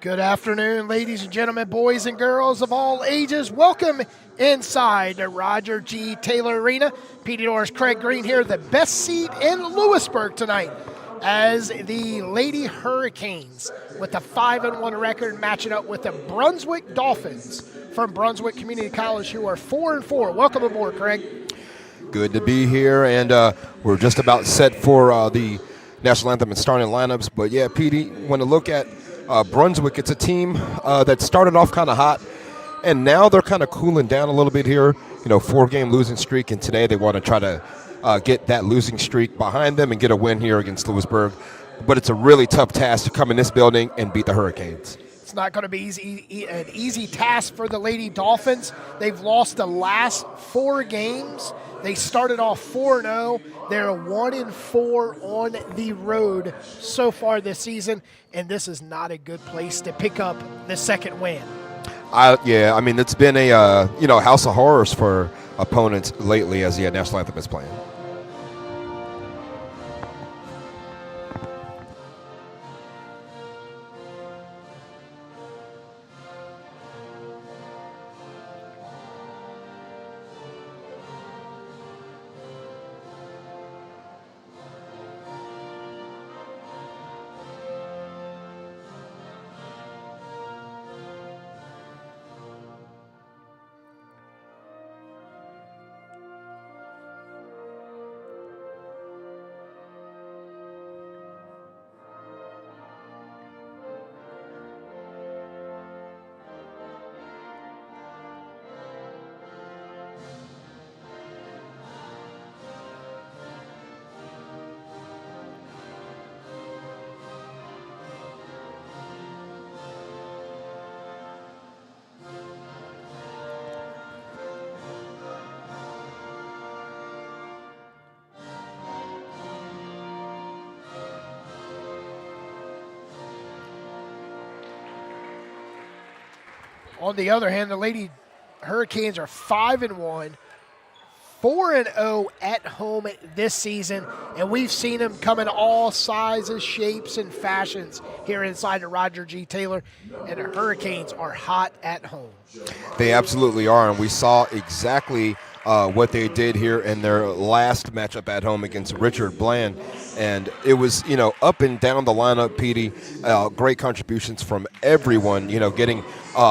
Good afternoon, ladies and gentlemen, boys and girls of all ages. Welcome inside the Roger G. Taylor Arena. Petey Norris, Craig Green here, the best seat in Lewisburg tonight as the Lady Hurricanes with a 5-1 record matching up with the Brunswick Dolphins from Brunswick Community College, who are 4-4. Welcome aboard, Craig. Good to be here, and we're just about set for the national anthem and starting lineups. But yeah, Petey, when to look at Brunswick, it's a team that started off kind of hot, and now they're kind of cooling down a little bit here. You know, 4-game losing streak, and today they want to try to get that losing streak behind them and get a win here against Lewisburg. But it's a really tough task to come in this building and beat the Hurricanes. It's not going to be an easy task for the Lady Dolphins. They've lost the last 4 games. They started off 4-0. They're 1-4 on the road so far this season, and this is not a good place to pick up the second win. Yeah, I mean, it's been a house of horrors for opponents lately as the national anthem is playing. On the other hand, the Lady Hurricanes are 5-1, 4-0 at home this season, and we've seen them come in all sizes, shapes, and fashions here inside the Roger G. Taylor, and the Hurricanes are hot at home. They absolutely are, and we saw exactly what they did here in their last matchup at home against Richard Bland. And it was, up and down the lineup, Petey, great contributions from everyone, getting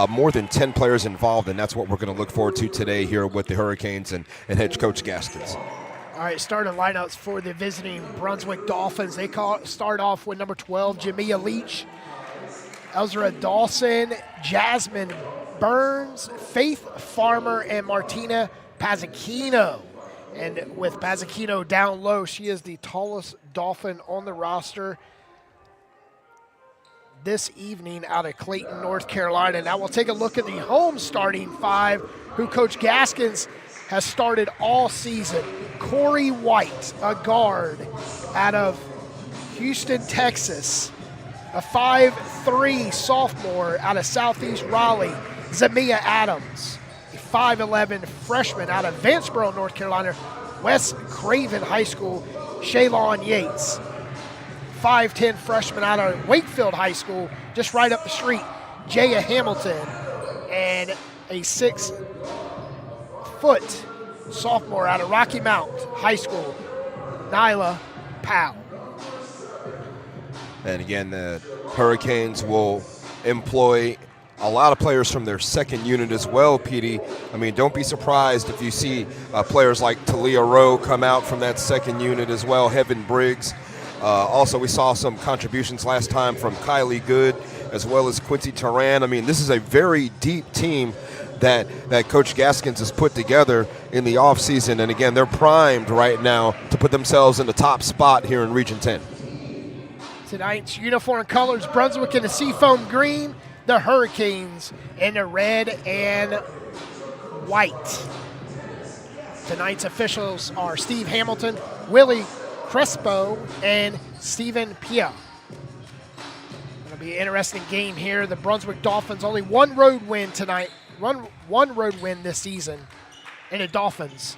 more than 10 players involved, and that's what we're going to look forward to today here with the Hurricanes and head coach Gaskins. All right, starting lineups for the visiting Brunswick Dolphins. They start off with number 12, Jamia Leach, Ezra Dawson, Jasmine Burns, Faith Farmer, and Martina Pazzacchino. And with Pazzacchino down low, she is the tallest Dolphin on the roster this evening out of Clayton, North Carolina. Now we'll take a look at the home starting 5, who Coach Gaskins has started all season. Corey White, a guard out of Houston, Texas. A 5'3" sophomore out of Southeast Raleigh, Zamia Adams. A 5'11" freshman out of Vanceboro, North Carolina, West Craven High School, Shaylon Yates. 5'10" freshman out of Wakefield High School, just right up the street, Jaya Hamilton. And a 6-foot sophomore out of Rocky Mount High School, Nyla Powell. And again, the Hurricanes will employ a lot of players from their second unit as well, Petey. I mean, don't be surprised if you see players like Talia Rowe come out from that second unit as well, Heaven Briggs. Also, we saw some contributions last time from Kylie Good as well as Quincy Turan. I mean, this is a very deep team that Coach Gaskins has put together in the offseason. And again, they're primed right now to put themselves in the top spot here in Region 10. Tonight's uniform colors, Brunswick in the seafoam green, the Hurricanes in the red and white. Tonight's officials are Steve Hamilton, Willie Crespo, and Stephen Pia. It'll be an interesting game here. The Brunswick Dolphins only one road win tonight, one road win this season, and the Dolphins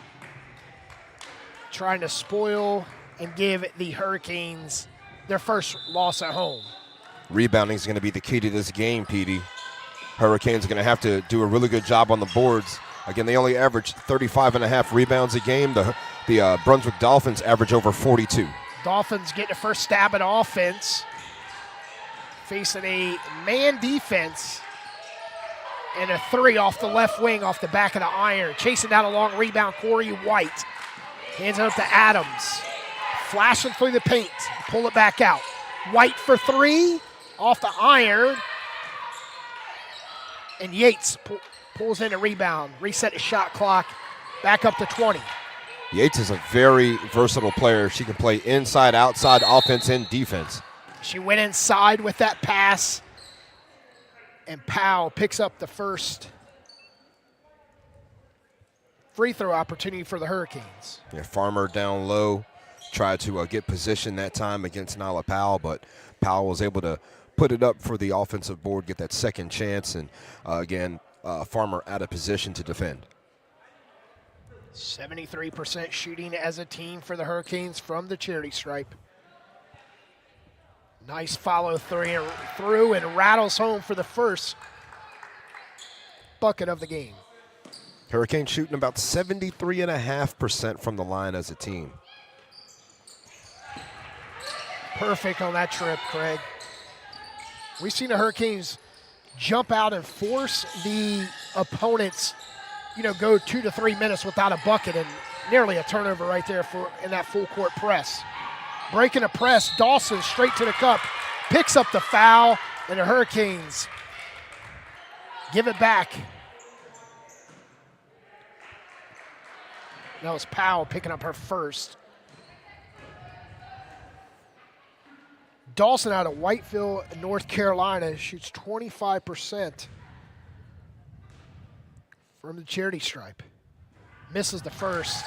trying to spoil and give the Hurricanes their first loss at home. Rebounding is going to be the key to this game, Petey. Hurricanes are going to have to do a really good job on the boards. Again, they only average 35.5 rebounds a game. The Brunswick Dolphins average over 42. Dolphins get the first stab at offense, facing a man defense, and a 3 off the left wing off the back of the iron. Chasing down a long rebound, Corey White. Hands it up to Adams. Flashing through the paint, pull it back out. White for 3, off the iron. And Yates pulls in a rebound, reset the shot clock, back up to 20. Yates is a very versatile player. She can play inside, outside, offense, and defense. She went inside with that pass, and Powell picks up the first free throw opportunity for the Hurricanes. Yeah, Farmer down low, tried to get position that time against Nyla Powell, but Powell was able to put it up for the offensive board, get that second chance, and again, Farmer out of position to defend. 73% shooting as a team for the Hurricanes from the charity stripe. Nice follow through and rattles home for the first bucket of the game. Hurricanes shooting about 73.5% from the line as a team. Perfect on that trip, Craig. We've seen the Hurricanes jump out and force the opponents, go 2 to 3 minutes without a bucket, and nearly a turnover right there in that full court press. Breaking a press, Dawson straight to the cup, picks up the foul, and the Hurricanes give it back. That was Powell picking up her first. Dawson out of Whiteville, North Carolina, shoots 25% from the charity stripe. Misses the first.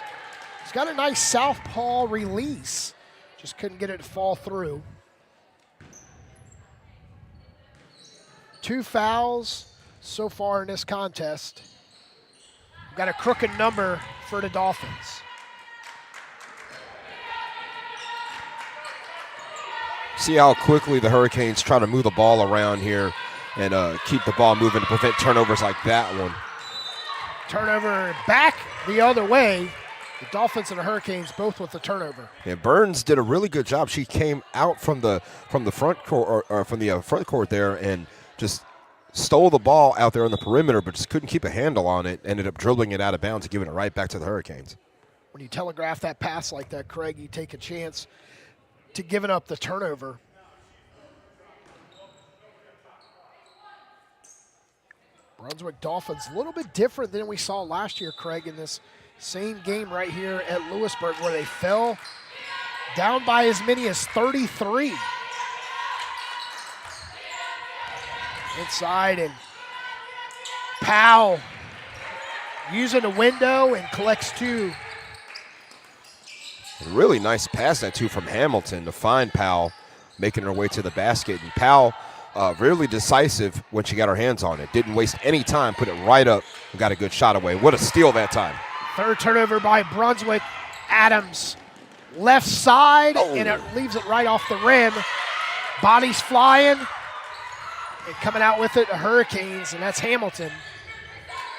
He's got a nice southpaw release. Just couldn't get it to fall through. 2 fouls so far in this contest. We've got a crooked number for the Dolphins. See how quickly the Hurricanes try to move the ball around here and keep the ball moving to prevent turnovers like that one. Turnover back the other way. The Dolphins and the Hurricanes both with the turnover. Yeah, Burns did a really good job. She came out from the front court or from the front court there and just stole the ball out there on the perimeter, but just couldn't keep a handle on it. Ended up dribbling it out of bounds and giving it right back to the Hurricanes. When you telegraph that pass like that, Craig, you take a chance to giving up the turnover. Brunswick Dolphins, a little bit different than we saw last year, Craig, in this same game right here at Lewisburg, where they fell down by as many as 33. Inside, and Powell using a window and collects 2. Really nice pass that too from Hamilton to find Powell, making her way to the basket. And Powell, really decisive when she got her hands on it. Didn't waste any time, put it right up and got a good shot away. What a steal that time. Third turnover by Brunswick. Adams, left side, and it leaves it right off the rim. Bodies flying, and coming out with it, the Hurricanes, and that's Hamilton.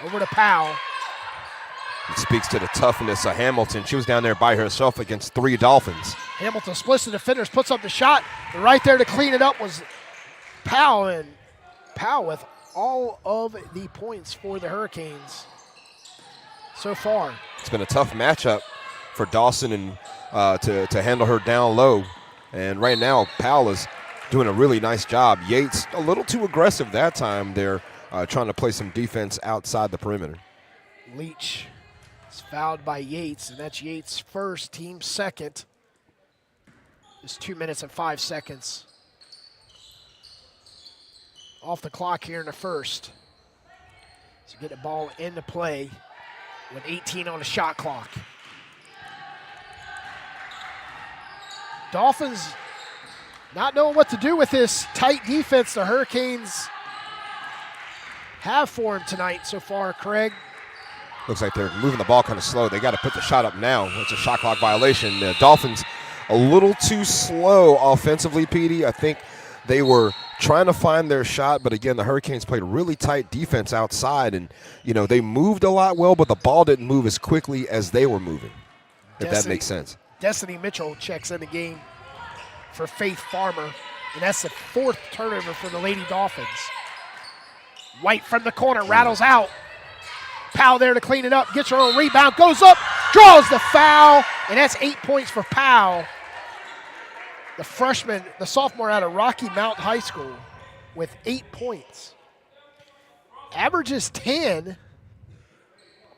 Over to Powell. It speaks to the toughness of Hamilton. She was down there by herself against 3 Dolphins. Hamilton splits the defenders, puts up the shot, and right there to clean it up was Powell, and Powell with all of the points for the Hurricanes so far. It's been a tough matchup for Dawson and to handle her down low. And right now, Powell is doing a really nice job. Yates a little too aggressive that time. They're trying to play some defense outside the perimeter. Leach is fouled by Yates, and that's Yates' first, team second. It's 2 minutes and 5 seconds off the clock here in the first. So get the ball into play with 18 on the shot clock. Dolphins not knowing what to do with this tight defense the Hurricanes have for him tonight so far, Craig. Looks like they're moving the ball kind of slow. They got to put the shot up now. It's a shot clock violation. The Dolphins a little too slow offensively, Petey. I think they were trying to find their shot, but again, the Hurricanes played really tight defense outside, and they moved a lot well, but the ball didn't move as quickly as they were moving, if that makes sense. Destiny Mitchell checks in the game for Faith Farmer, and that's the 4th turnover for the Lady Dolphins. White from the corner, rattles out. Powell there to clean it up, gets her own rebound, goes up, draws the foul, and that's 8 points for Powell. The freshman, the sophomore out of Rocky Mount High School with 8 points. Averages 10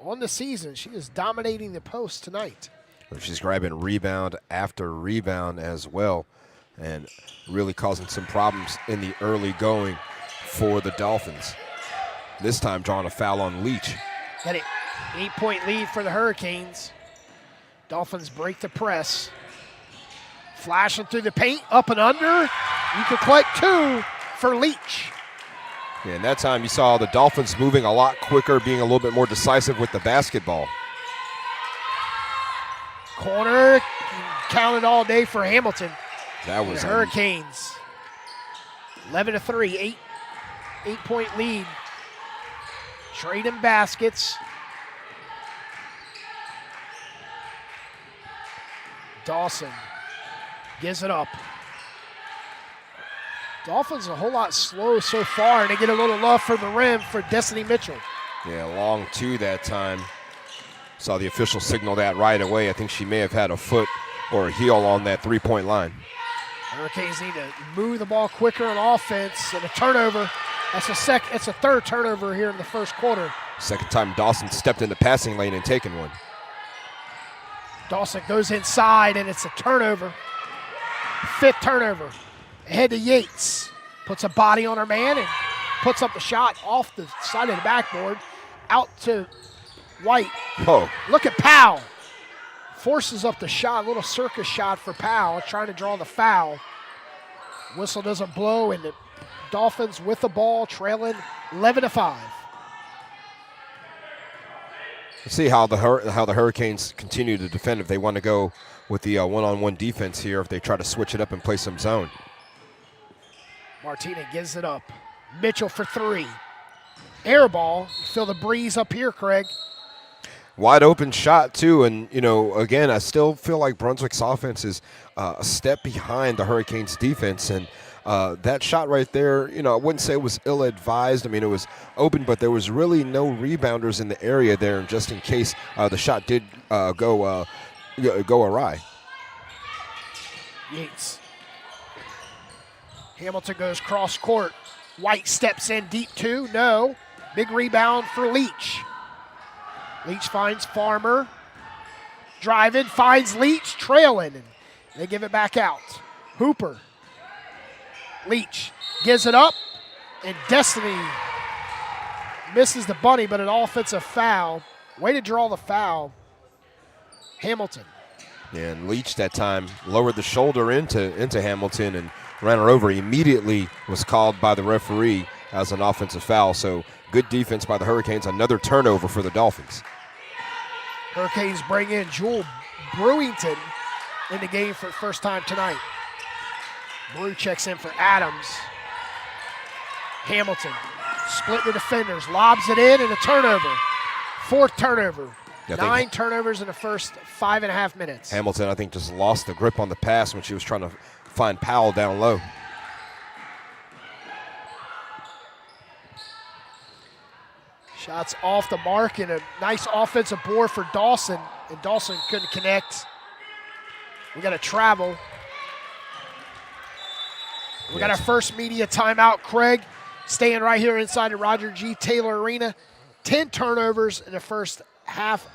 on the season. She is dominating the post tonight. She's grabbing rebound after rebound as well, and really causing some problems in the early going for the Dolphins. This time drawing a foul on Leach. Got an 8-point lead for the Hurricanes. Dolphins break the press. Flashing through the paint, up and under. You can collect 2 for Leach. Yeah, and that time you saw the Dolphins moving a lot quicker, being a little bit more decisive with the basketball. Corner, counted all day for Hamilton. That was the Hurricanes. 11-3, 8-point lead. Trading baskets. Dawson gives it up. Dolphins a whole lot slow so far, and they get a little love for the rim for Destiny Mitchell. Yeah, long 2 that time. Saw the official signal that right away. I think she may have had a foot or a heel on that 3-point line. Hurricanes need to move the ball quicker on offense, and a turnover. It's a third turnover here in the first quarter. Second time Dawson stepped in the passing lane and taken one. Dawson goes inside, and it's a turnover. 5th turnover. Ahead to Yates. Puts a body on her man and puts up the shot off the side of the backboard. Out to White. Oh. Look at Powell. Forces up the shot, a little circus shot for Powell, trying to draw the foul. Whistle doesn't blow, and the Dolphins with the ball, trailing 11-5. Let's see how the Hurricanes continue to defend if they want to go with the one-on-one defense here, if they try to switch it up and play some zone. Martina gives it up. Mitchell for 3. Air ball. Feel the breeze up here, Craig. Wide open shot, too. And, again, I still feel like Brunswick's offense is a step behind the Hurricanes' defense. And that shot right there, I wouldn't say it was ill-advised. I mean, it was open, but there was really no rebounders in the area there, just in case the shot did go awry. Yates. Hamilton goes cross court. White steps in deep 2. No. Big rebound for Leach. Leach finds Farmer. Driving, finds Leach, trailing. And they give it back out. Hooper. Leach gives it up. And Destiny misses the bunny, but an offensive foul. Way to draw the foul. Hamilton. Yeah, and Leach that time lowered the shoulder into Hamilton and ran her over. Immediately was called by the referee as an offensive foul. So good defense by the Hurricanes. Another turnover for the Dolphins. Hurricanes bring in Jewel Brewington in the game for the first time tonight. Brew checks in for Adams. Hamilton split the defenders, lobs it in, and a turnover. 4th turnover. 9 turnovers in the first 5.5 minutes. Hamilton, I think, just lost the grip on the pass when she was trying to find Powell down low. Shots off the mark and a nice offensive board for Dawson, and Dawson couldn't connect. We got to travel. We got our first media timeout. Craig staying right here inside the Roger G. Taylor Arena. 10 turnovers in the first half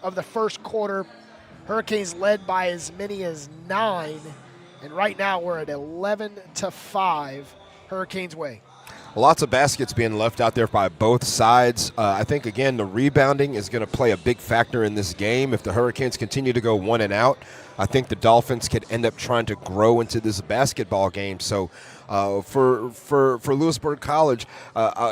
of the first quarter. Hurricanes led by as many as 9. And right now we're at 11-5 Hurricanes way. Lots of baskets being left out there by both sides. I think, again, the rebounding is going to play a big factor in this game. If the Hurricanes continue to go 1 and out, I think the Dolphins could end up trying to grow into this basketball game. So for Lewisburg College,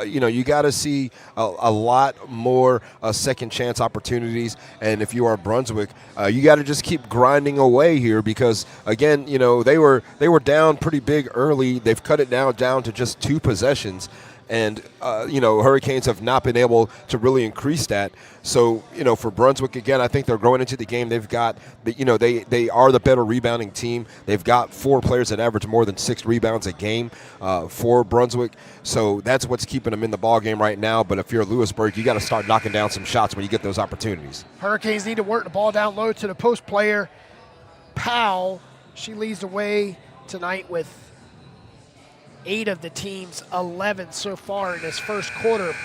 you got to see a lot more second chance opportunities. And if you are Brunswick, you got to just keep grinding away here because, again, they were down pretty big early. They've cut it down to just 2 possessions. And, Hurricanes have not been able to really increase that. So, for Brunswick, again, I think they're growing into the game. They've got, they are the better rebounding team. They've got 4 players that average more than 6 rebounds a game for Brunswick. So that's what's keeping them in the ball game right now. But if you're Lewisburg, you got to start knocking down some shots when you get those opportunities. Hurricanes need to work the ball down low to the post player. Powell, she leads the way tonight with 8 of the team's 11 so far in this first quarter.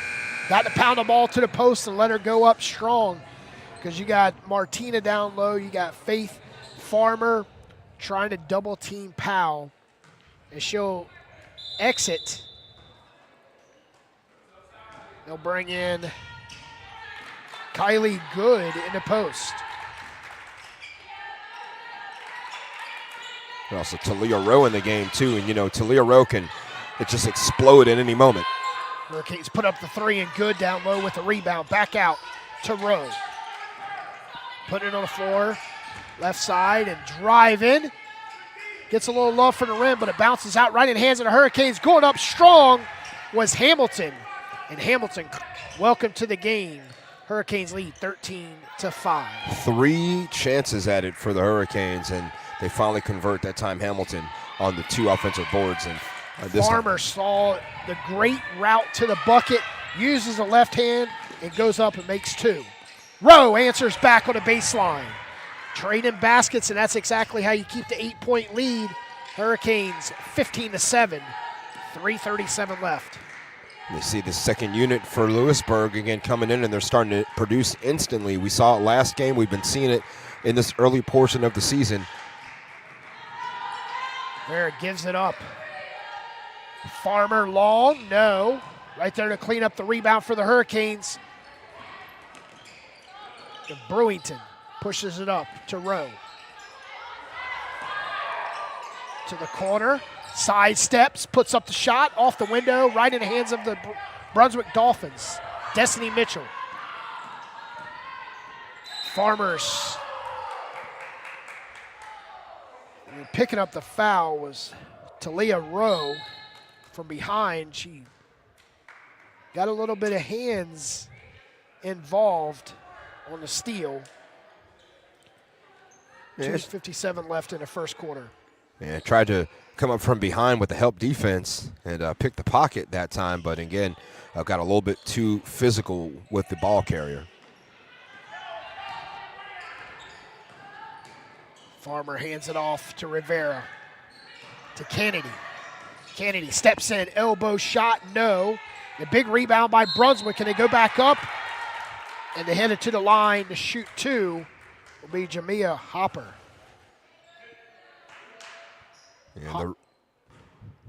Got to pound the ball to the post and let her go up strong. because you got Martina down low. You got Faith Farmer trying to double team Powell, and she'll exit. They'll bring in Kylie Good in the post. And also Talia Rowe in the game too, and you know Talia Rowe can just explode at any moment. Hurricanes put up the three and Good down low with the rebound. Back out to Rowe. Put it on the floor, left side, and drive in. Gets a little love for the rim, but it bounces out right in the hands of the Hurricanes. Going up strong was Hamilton. And Hamilton, welcome to the game. Hurricanes lead 13-5. 3 chances at it for the Hurricanes, and they finally convert that time. Hamilton on the 2 offensive boards. And this Farmer saw the great route to the bucket, uses the left hand, and goes up and makes 2. Rowe answers back on the baseline. Trading baskets, and that's exactly how you keep the 8-point lead. Hurricanes 15-7, 3:37 left. You see the second unit for Lewisburg again coming in, and they're starting to produce instantly. We saw it last game. We've been seeing it in this early portion of the season. There, gives it up. Farmer long, no. Right there to clean up the rebound for the Hurricanes. And Brewington pushes it up to Rowe. To the corner. Side steps, puts up the shot, off the window, right in the hands of the Brunswick Dolphins. Destiny Mitchell. Farmers. And picking up the foul was Talia Rowe from behind. She got a little bit of hands involved on the steal. 2:57 left in the first quarter. Yeah, tried to come up from behind with the help defense and pick the pocket that time, but again, got a little bit too physical with the ball carrier. Farmer hands it off to Rivera. To Kennedy. Kennedy steps in, elbow shot, no. The big rebound by Brunswick, and they go back up, and they head it to the line to shoot 2 will be Jamia Hopper. Yeah,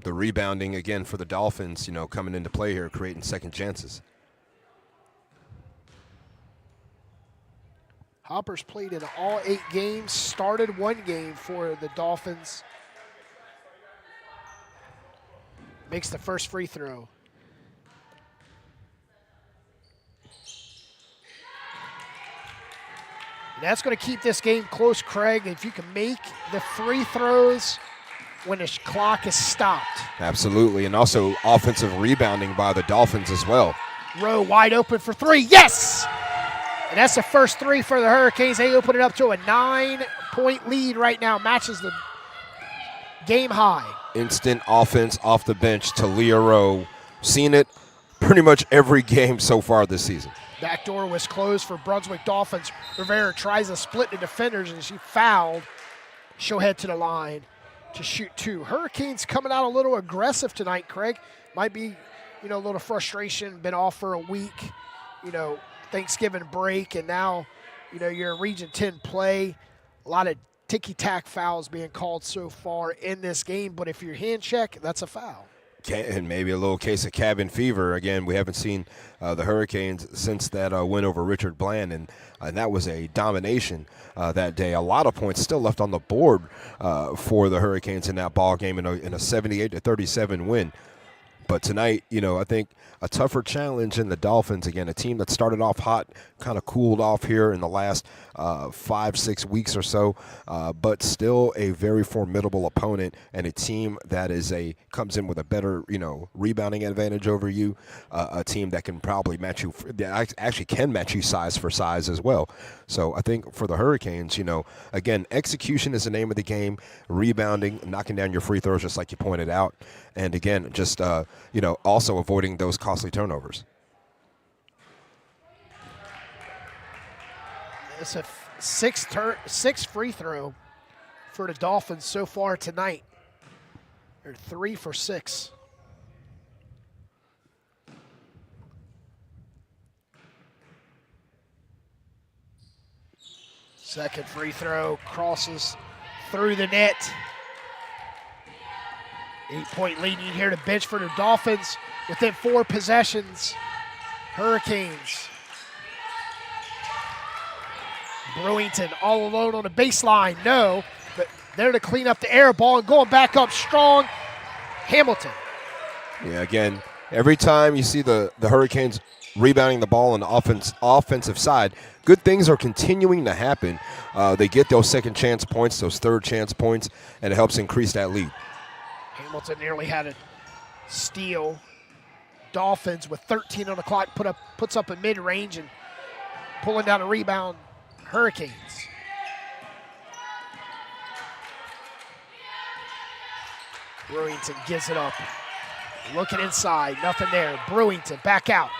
the rebounding again for the Dolphins, you know, coming into play here, creating second chances. Hopper's played in all 8 games, started 1 game for the Dolphins. Makes the first free throw. And that's going to keep this game close, Craig. If you can make the free throws when the clock is stopped. Absolutely, and also offensive rebounding by the Dolphins as well. Rowe wide open for 3, yes! And that's the first 3 for the Hurricanes. They open it up to a 9-point lead right now, matches the game high. Instant offense off the bench to Leah Rowe. Seen it pretty much every game so far this season. Back door was closed for Brunswick Dolphins. Rivera tries to split the defenders, and she fouled. She'll head to the line to shoot 2. Hurricanes coming out a little aggressive tonight, Craig. Might be, you know, a little frustration, been off for a week, you know, Thanksgiving break, and now, you know, you're in Region 10 play. A lot of ticky-tack fouls being called so far in this game, but if you're hand check, that's a foul. And maybe a little case of cabin fever. Again, we haven't seen the Hurricanes since that win over Richard Bland, and that was a domination that day. A lot of points still left on the board for the Hurricanes in that ball game in a 78-37 win. But tonight, you know, I think a tougher challenge in the Dolphins. Again, a team that started off hot, kind of cooled off here in the last 5-6 weeks or so, but still a very formidable opponent and a team that comes in with a better, you know, rebounding advantage over you. A team that can probably match you, that actually can match you size for size as well. So I think for the Hurricanes, you know, again, execution is the name of the game. Rebounding, knocking down your free throws, just like you pointed out, and again, just you know, also avoiding those costly turnovers. It's a six free throw for the Dolphins so far tonight. They're 3 for 6. Second free throw crosses through the net. 8-point lead you here to bench for the Dolphins within 4 possessions. Hurricanes. Brewington all alone on the baseline. No, but there to clean up the air ball and going back up strong. Hamilton. Yeah, again, every time you see the Hurricanes rebounding the ball on the offensive side, good things are continuing to happen. They get those second chance points, those third chance points, and it helps increase that lead. Hamilton nearly had a steal. Dolphins with 13 on the clock puts up a mid-range and pulling down a rebound. Hurricanes. Brewington gives it up. Looking inside, nothing there. Brewington back out.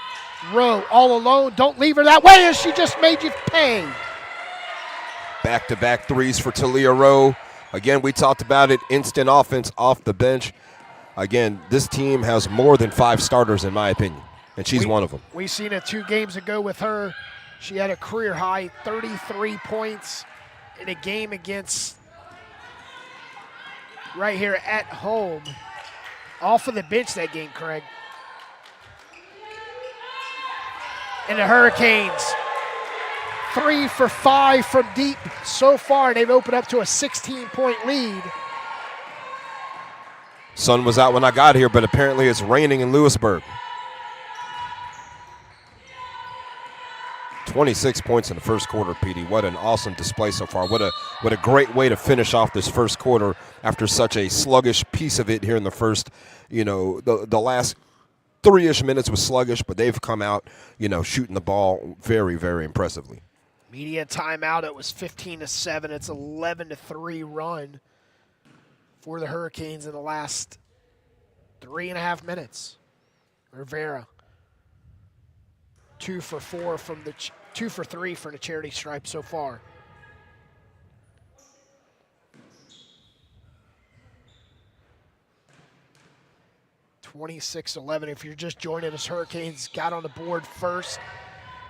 Rowe all alone. Don't leave her that way as she just made you pay. Back-to-back threes for Talia Rowe. Again, we talked about it, instant offense off the bench. Again, this team has more than 5 starters in my opinion, and she's one of them. We seen it 2 games ago with her. She had a career high 33 points in a game against right here at home. Off of the bench that game, Craig. And the Hurricanes, 3 for 5 from deep so far. They've opened up to a 16-point lead. Sun was out when I got here, but apparently it's raining in Lewisburg. 26 points in the first quarter, PD. What an awesome display so far. What a great way to finish off this first quarter after such a sluggish piece of it here in the first, the last 3-ish minutes was sluggish, but they've come out, shooting the ball very, very impressively. Media timeout, it was 15-7. It's 11-3 run for the Hurricanes in the last 3.5 minutes. Rivera, 2 for 3 from the charity stripe so far. (26-11). If you're just joining us, Hurricanes got on the board first.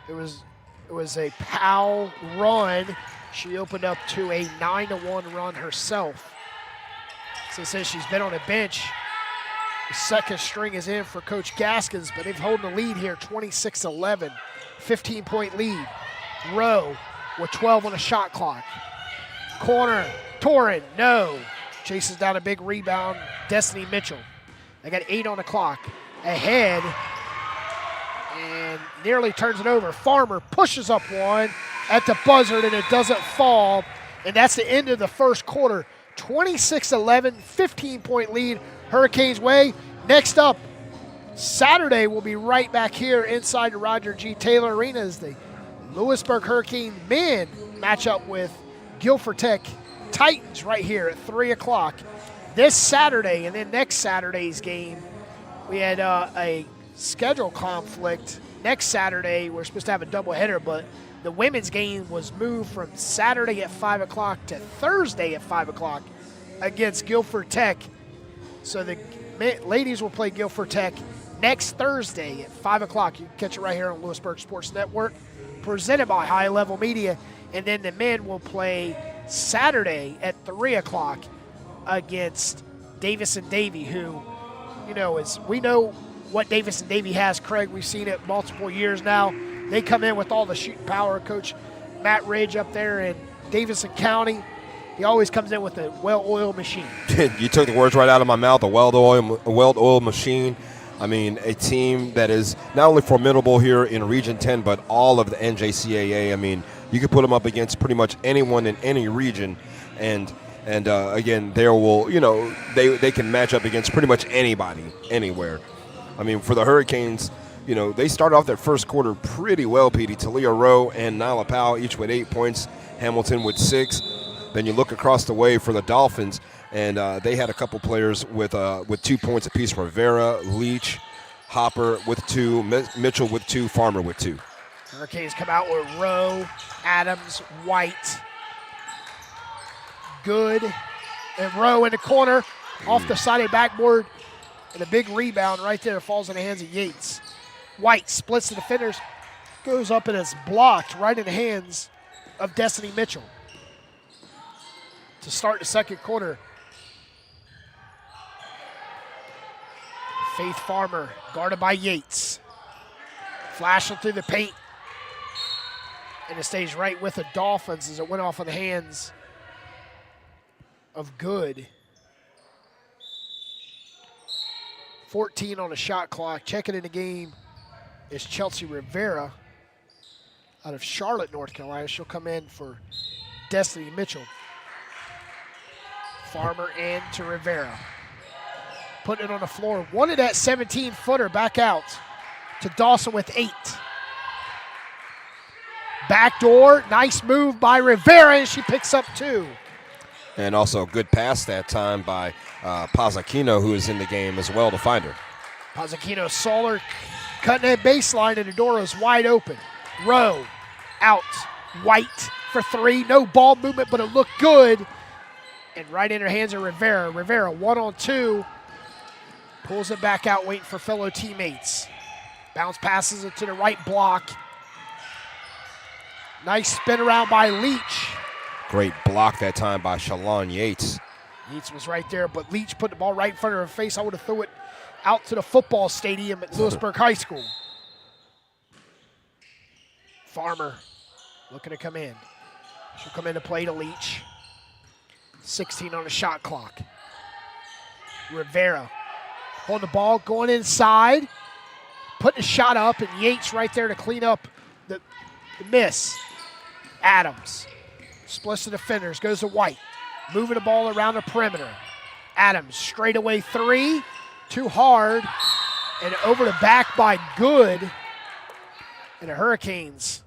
It was a Powell run. She opened up to a 9-1 run herself. So since she's been on the bench, the second string is in for Coach Gaskins, but they've holding the lead here, 26-11, 15-point lead. Rowe with 12 on the shot clock. Corner, Torin, no. Chases down a big rebound, Destiny Mitchell. They got 8 on the clock. Ahead, and nearly turns it over. Farmer pushes up one at the buzzer, and it doesn't fall. And that's the end of the first quarter. 26-11, 15-point lead, Hurricanes way. Next up, Saturday, we'll be right back here inside the Roger G. Taylor Arena as the Lewisburg Hurricane men match up with Guilford Tech Titans right here at 3 o'clock this Saturday. And then next Saturday's game, we had a schedule conflict. Next Saturday, we're supposed to have a doubleheader, but the women's game was moved from Saturday at 5 o'clock to Thursday at 5 o'clock against Guilford Tech. So the ladies will play Guilford Tech next Thursday at 5 o'clock. You can catch it right here on Lewisburg Sports Network, presented by High Level Media. And then the men will play Saturday at 3 o'clock against Davis and Davie, who, we know what Davis and Davie has, Craig. We've seen it multiple years now. They come in with all the shooting power. Coach Matt Ridge up there in Davidson County, he always comes in with a well-oiled machine. You took the words right out of my mouth, a well-oiled machine. I mean, a team that is not only formidable here in Region 10, but all of the NJCAA. I mean, you can put them up against pretty much anyone in any region, and again, they will, they can match up against pretty much anybody, anywhere. I mean, for the Hurricanes, they started off that first quarter pretty well, Petey. Talia Rowe and Nyla Powell each with 8 points, Hamilton with 6. Then you look across the way for the Dolphins, and they had a couple players with 2 points apiece. Rivera, Leach, Hopper with 2, Mitchell with 2, Farmer with 2. Hurricanes come out with Rowe, Adams, White, Good, and Rowe in the corner, off the side of the backboard, and a big rebound right there falls in the hands of Yates. White splits the defenders, goes up and is blocked right in the hands of Destiny Mitchell. to start the second quarter. Faith Farmer guarded by Yates. Flashing through the paint. And it stays right with the Dolphins as it went off of the hands of Good. 14 on the shot clock. Checking in the game is Chelsea Rivera out of Charlotte, North Carolina. She'll come in for Destiny Mitchell. Farmer and to Rivera. Putting it on the floor. Wanted that 17-footer back out to Dawson with 8. Backdoor, nice move by Rivera, and she picks up 2. And also a good pass that time by Pazzacchino, who is in the game as well, to find her. Pazzacchino saw her cutting that baseline, and the door was wide open. Rowe out. White for 3. No ball movement, but it looked good. And right in her hands are Rivera. Rivera 1-on-2. Pulls it back out, waiting for fellow teammates. Bounce passes it to the right block. Nice spin around by Leach. Great block that time by Shalon Yates. Yates was right there, but Leach put the ball right in front of her face. I would have threw it out to the football stadium at Lewisburg High School. Farmer looking to come in. She'll come in to play to Leach. 16 on the shot clock. Rivera on the ball, going inside. Putting a shot up, and Yates right there to clean up the miss. Adams splits the defenders, goes to White. Moving the ball around the perimeter. Adams, straightaway 3. Too hard. And over the back by Good. And the Hurricanes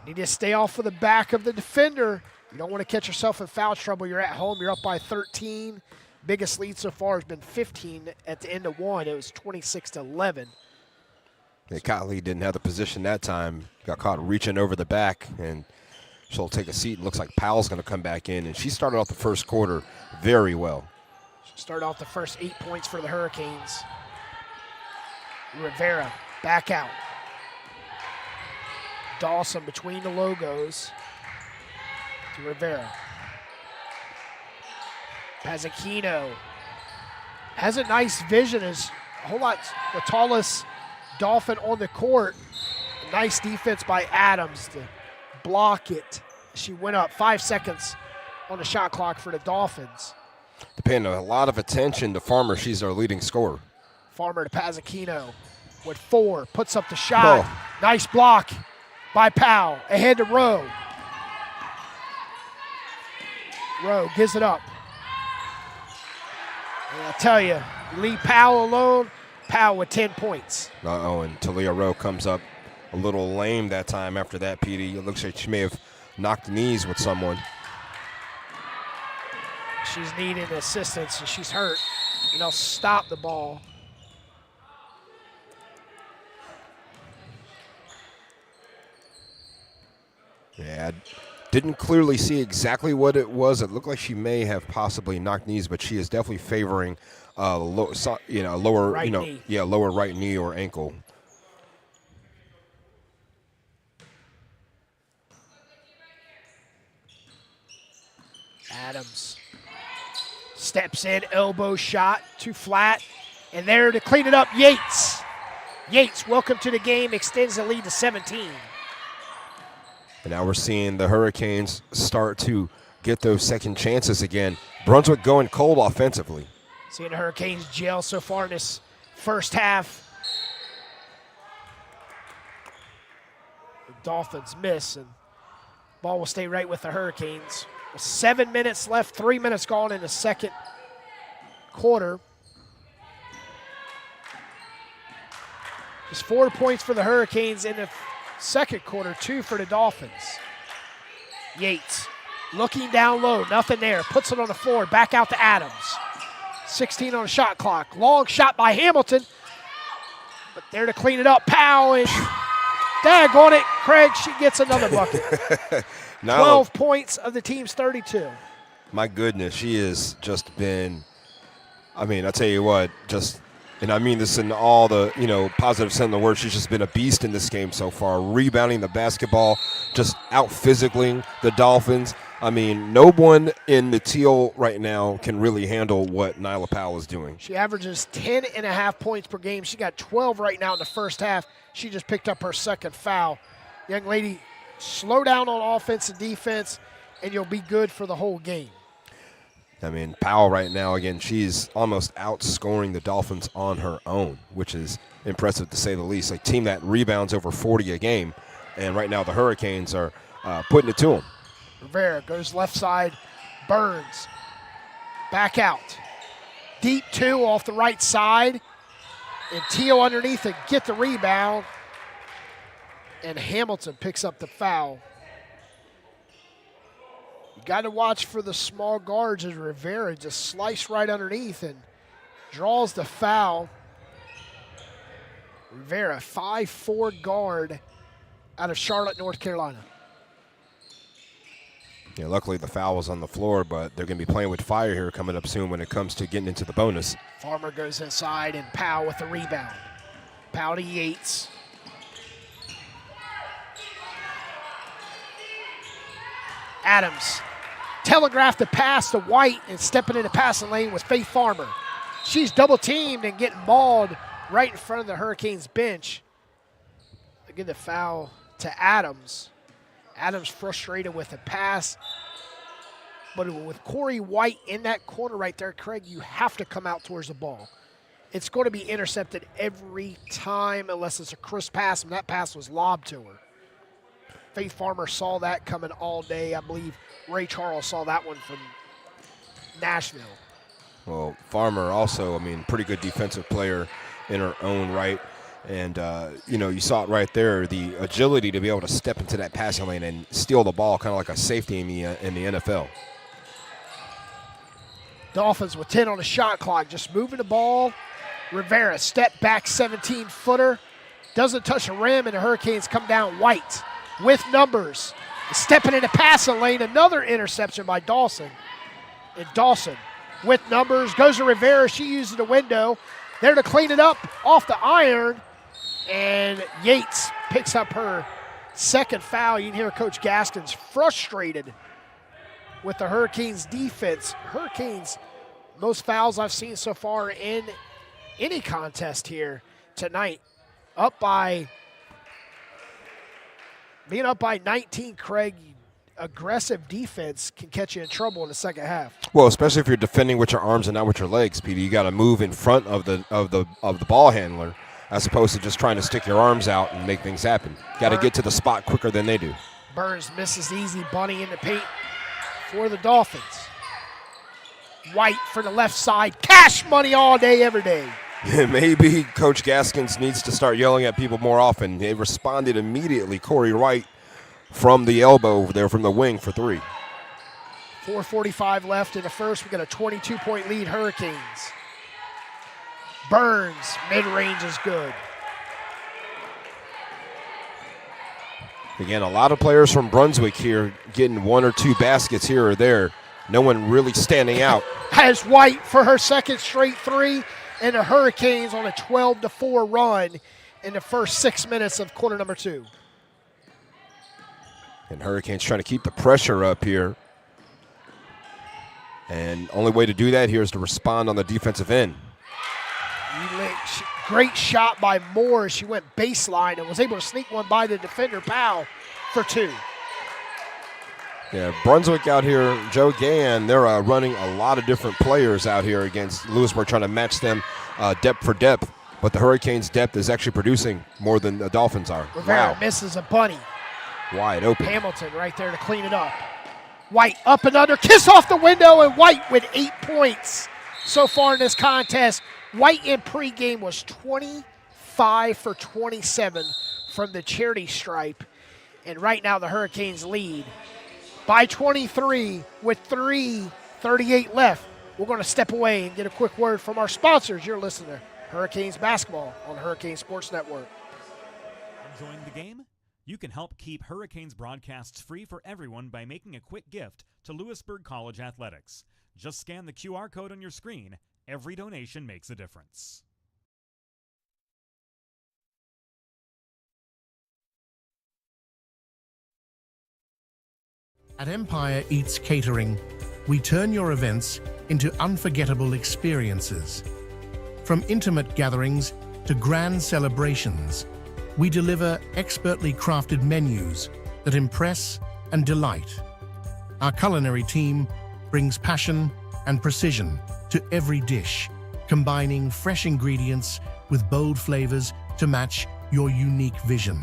need to stay off of the back of the defender. You don't want to catch yourself in foul trouble. You're at home. You're up by 13. Biggest lead so far has been 15 at the end of 1. It was 26-11. Yeah, Cotley didn't have the position that time. Got caught reaching over the back, and she'll take a seat. It looks like Powell's going to come back in, and she started off the first quarter very well. She started off the first 8 points for the Hurricanes. Rivera back out. Dawson between the logos to Rivera. Pazzacchino has a nice vision, is a whole lot the tallest Dolphin on the court. Nice defense by Adams to block it. She went up 5 seconds on the shot clock for the Dolphins. They're paying a lot of attention to Farmer. She's our leading scorer. Farmer to Pazzacchino with 4, puts up the shot. Oh. Nice block by Powell. Ahead to Rowe. Rowe gives it up. And I'll tell you, leave Powell alone. Powell with 10 points. And Talia Rowe comes up a little lame that time after that, Petey. It looks like she may have knocked knees with someone. She's needing assistance, and she's hurt. And they'll stop the ball. Yeah, didn't clearly see exactly what it was. It looked like she may have possibly knocked knees, but she is definitely favoring lower right knee. Lower right knee or ankle. Adams steps in, elbow shot, too flat, and there to clean it up, Yates. Yates, welcome to the game, extends the lead to 17. And now we're seeing the Hurricanes start to get those second chances again. Brunswick going cold offensively. Seeing the Hurricanes gel so far in this first half. The Dolphins miss, and ball will stay right with the Hurricanes. 7 minutes left, 3 minutes gone in the second quarter. Just 4 points for the Hurricanes in the second quarter, 2 for the Dolphins. Yates looking down low, nothing there. Puts it on the floor, back out to Adams. 16 on the shot clock. Long shot by Hamilton. But there to clean it up, Powell, and daggone it, Craig, she gets another bucket. 12 points of the team's 32. My goodness, she has just been, I mean, I tell you what, and I mean this in all the, positive sense of the word, she's just been a beast in this game so far, rebounding the basketball, just out-physically the Dolphins, I mean, no one in the teal right now can really handle what Nyla Powell is doing. She averages 10.5 points per game. She got 12 right now in the first half. She just picked up her second foul. Young lady, slow down on offense and defense, and you'll be good for the whole game. I mean, Powell right now, again, she's almost outscoring the Dolphins on her own, which is impressive to say the least. A team that rebounds over 40 a game, and right now the Hurricanes are putting it to them. Rivera goes left side, Burns, back out. Deep two off the right side, and Teal underneath and get the rebound, and Hamilton picks up the foul. You got to watch for the small guards as Rivera just sliced right underneath and draws the foul. Rivera, 5'4" guard out of Charlotte, North Carolina. Yeah, luckily the foul was on the floor, but they're going to be playing with fire here coming up soon when it comes to getting into the bonus. Farmer goes inside, and Powell with the rebound. Powell to Yates. Adams telegraphed the pass to White and stepping into passing lane with Faith Farmer. She's double teamed and getting mauled right in front of the Hurricanes bench. They give the foul to Adams. Adams frustrated with the pass. But with Corey White in that corner right there, Craig, you have to come out towards the ball. It's going to be intercepted every time unless it's a crisp pass, and that pass was lobbed to her. Faith Farmer saw that coming all day. I believe Ray Charles saw that one from Nashville. Well, Farmer also, I mean, pretty good defensive player in her own right. And, you saw it right there, the agility to be able to step into that passing lane and steal the ball, kind of like a safety in the NFL. Dolphins with 10 on the shot clock, just moving the ball. Rivera, step back 17-footer. Doesn't touch the rim, and the Hurricanes come down. White with numbers. Stepping into passing lane, another interception by Dawson. And Dawson with numbers, goes to Rivera. She uses the window. There to clean it up off the iron. And Yates picks up her second foul. You can hear Coach Gaskins frustrated with the Hurricanes defense. Hurricanes, most fouls I've seen so far in any contest here tonight. Being up by 19, Craig, aggressive defense can catch you in trouble in the second half. Well, especially if you're defending with your arms and not with your legs, Petey. You got to move in front of the ball handler as opposed to just trying to stick your arms out and make things happen. Got to get to the spot quicker than they do. Burns misses easy, bunny in the paint for the Dolphins. White for the left side. Cash money all day, every day. Maybe Coach Gaskins needs to start yelling at people more often. They responded immediately. Corey Wright from the elbow over there from the wing for three. 4:45 left in the first. We got a 22-point lead, Hurricanes. Burns, mid-range is good. Again, a lot of players from Brunswick here getting one or two baskets here or there. No one really standing out. Has White for her second straight three, and the Hurricanes on a 12-4 run in the first 6 minutes of quarter number two. And Hurricanes trying to keep the pressure up here. And only way to do that here is to respond on the defensive end. Great shot by Moore. She went baseline and was able to sneak one by the defender, Powell, for two. Yeah, Brunswick out here, Joe Gann, they're running a lot of different players out here against Lewisburg, trying to match them depth for depth. But the Hurricanes' depth is actually producing more than the Dolphins are. Rivera misses a bunny. Wide open. Hamilton right there to clean it up. White up and under, kiss off the window, and White with 8 points so far in this contest. White in pregame was 25 for 27 from the charity stripe. And right now the Hurricanes lead by 23 with 3:38 left. We're going to step away and get a quick word from our sponsors. You're listening to Hurricanes Basketball on the Hurricane Sports Network. Enjoying the game? You can help keep Hurricanes broadcasts free for everyone by making a quick gift to Lewisburg College Athletics. Just scan the QR code on your screen. Every donation makes a difference. At Empire Eats Catering, we turn your events into unforgettable experiences. From intimate gatherings to grand celebrations, we deliver expertly crafted menus that impress and delight. Our culinary team brings passion and precision to every dish, combining fresh ingredients with bold flavors to match your unique vision.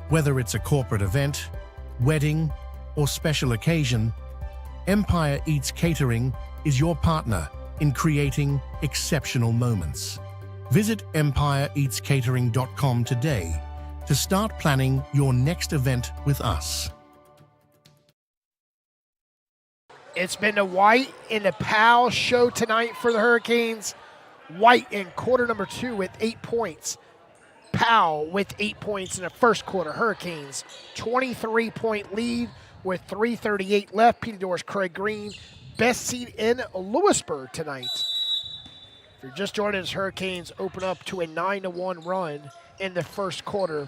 Whether it's a corporate event, wedding, or special occasion, Empire Eats Catering is your partner in creating exceptional moments. Visit empireeatscatering.com today to start planning your next event with us. It's been the White and the Powell show tonight for the Hurricanes. White in quarter number 2 with 8 points. Powell with 8 points in the first quarter. Hurricanes 23-point lead with 3:38 left. Petey Doors, Craig Green, best seat in Lewisburg tonight. If you're just joining us, Hurricanes open up to a 9-1 run in the first quarter.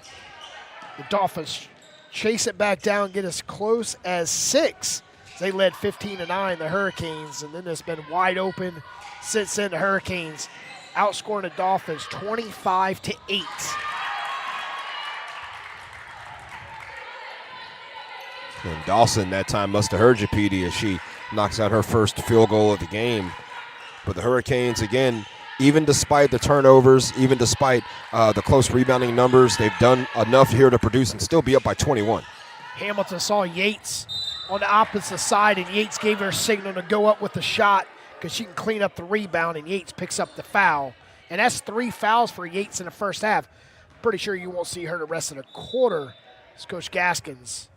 The Dolphins chase it back down, get as close as 6. They led 15-9, the Hurricanes, and then it's been wide open since then. The Hurricanes outscoring the Dolphins 25-8. And Dawson that time must have heard you, Petey, as she knocks out her first field goal of the game. But the Hurricanes, again, even despite the turnovers, even despite the close rebounding numbers, they've done enough here to produce and still be up by 21. Hamilton saw Yates on the opposite side, and Yates gave her a signal to go up with the shot because she can clean up the rebound, and Yates picks up the foul. And that's 3 fouls for Yates in the first half. Pretty sure you won't see her the rest of the quarter as Coach Gaskins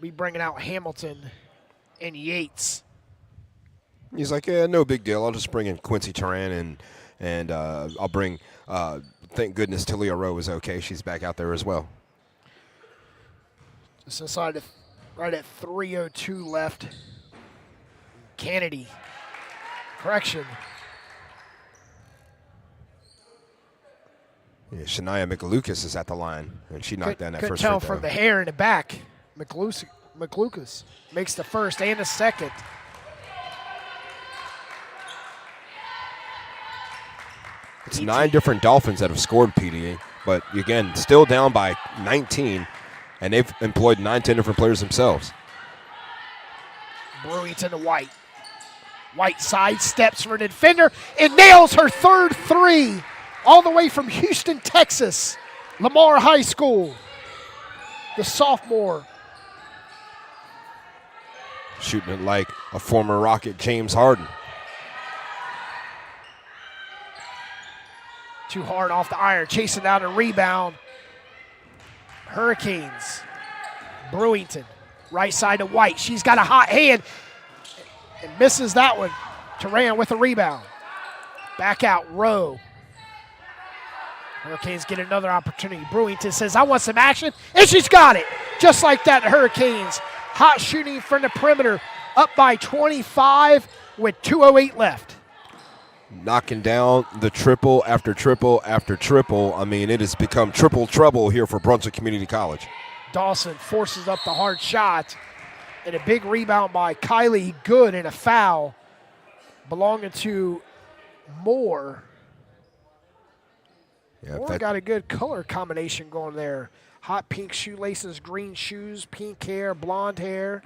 be bringing out Hamilton and Yates. He's like, yeah, no big deal. I'll just bring in Quincy Turan, and I'll bring, thank goodness Talia Rowe is okay. She's back out there as well. Just inside the, right at 3:02 left. Kennedy, correction. Yeah, Shania McLucas is at the line, and she knocked down that first free throw. Couldn't tell from the hair in the back. McLucas makes the first and the second. It's 9 different Dolphins that have scored, PDA, but again, still down by 19, and they've employed 9-10 different players themselves. Brewington to White. White sidesteps for the defender and nails her third three all the way from Houston, Texas. Lamar High School. The sophomore. Shooting it like a former Rocket, James Harden. Too hard off the iron, chasing down a rebound. Hurricanes. Brewington, right side to White. She's got a hot hand and misses that one. Turan with a rebound. Back out, Rowe. Hurricanes get another opportunity. Brewington says, I want some action, and she's got it. Just like that, the Hurricanes. Hot shooting from the perimeter, up by 25 with 2:08 left. Knocking down the triple after triple after triple. I mean, it has become triple trouble here for Brunswick Community College. Dawson forces up the hard shot, and a big rebound by Kylie Good and a foul belonging to Moore. Yeah, Moore got a good color combination going there. Hot pink shoelaces, green shoes, pink hair, blonde hair.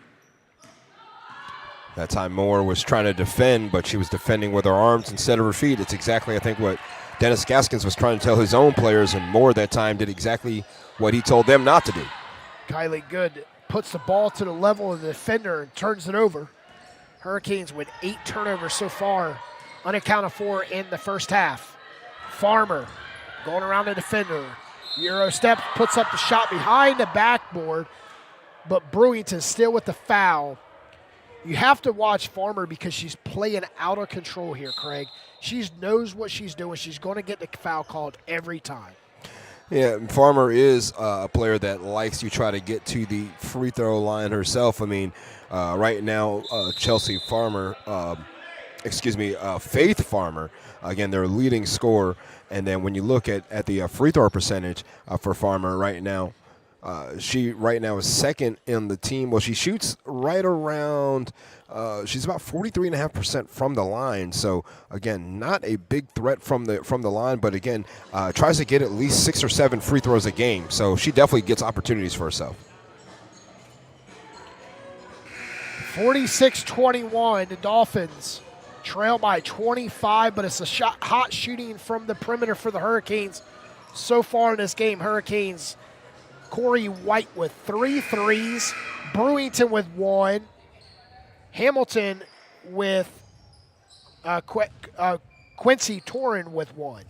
That time Moore was trying to defend, but she was defending with her arms instead of her feet. It's exactly, I think, what Dennis Gaskins was trying to tell his own players, and Moore that time did exactly what he told them not to do. Kylie Good puts the ball to the level of the defender and turns it over. Hurricanes with 8 turnovers so far, unaccounted for in the first half. Farmer going around the defender. Euro step, puts up the shot behind the backboard, but Brewington still with the foul. You have to watch Farmer because she's playing out of control here, Craig. She knows what she's doing. She's going to get the foul called every time. Yeah, Farmer is a player that likes to try to get to the free throw line herself. I mean, right now, Chelsea Farmer, Faith Farmer, again, their leading scorer. And then when you look at the free throw percentage for Farmer right now, She right now is second in the team. Well, she shoots right around, she's about 43.5% from the line. So, again, not a big threat from the line, but, again, tries to get at least 6 or 7 free throws a game. So she definitely gets opportunities for herself. 46-21, the Dolphins trail by 25, but it's a hot shooting from the perimeter for the Hurricanes so far in this game. Hurricanes, Corey White with 3 threes, Brewington with 1, Hamilton with Quincy Torin with 1.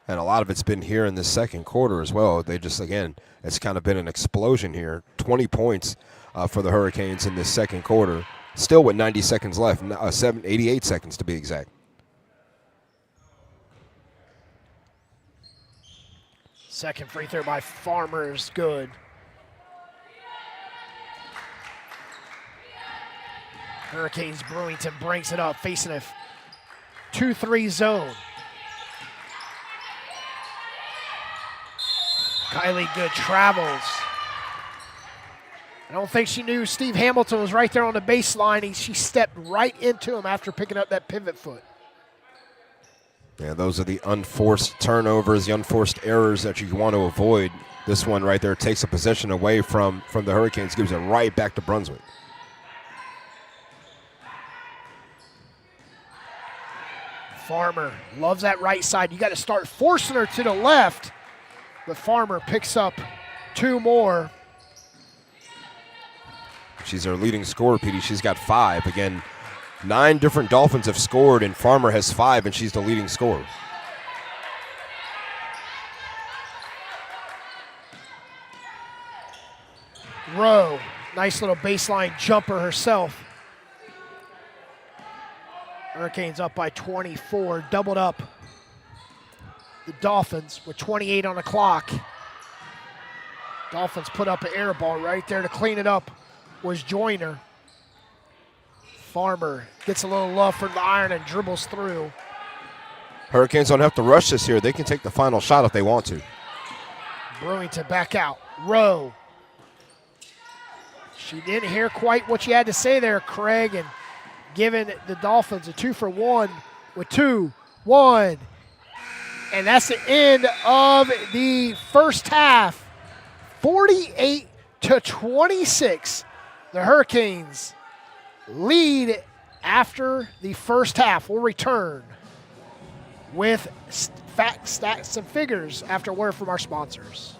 And a lot of it's been here in the second quarter as well. They just, again, it's kind of been an explosion here. 20 points for the Hurricanes in this second quarter. Still with 90 seconds left, 88 seconds to be exact. Second free throw by Farmer is good. Hurricanes Brewington brings it up, facing a 2-3 zone. Kylie Good travels. I don't think she knew Steve Hamilton was right there on the baseline. She stepped right into him after picking up that pivot foot. Yeah, those are the unforced turnovers, the unforced errors that you want to avoid. This one right there takes a possession away from the Hurricanes, gives it right back to Brunswick. Farmer loves that right side. You got to start forcing her to the left. But Farmer picks up 2 more. She's our leading scorer, Petey. She's got 5. Again, 9 different Dolphins have scored, and Farmer has 5, and she's the leading scorer. Rowe, nice little baseline jumper herself. Hurricanes up by 24, doubled up the Dolphins with 28 on the clock. Dolphins put up an air ball right there to clean it up was Joyner. Farmer gets a little love from the iron and dribbles through. Hurricanes don't have to rush this here. They can take the final shot if they want to. Brewington back out. Rowe. She didn't hear quite what you had to say there, Craig, and giving the Dolphins a 2-for-1 with 2-1. And that's the end of the first half. 48-26. The Hurricanes lead after the first half. We'll return with facts, stats, and figures after a word from our sponsors.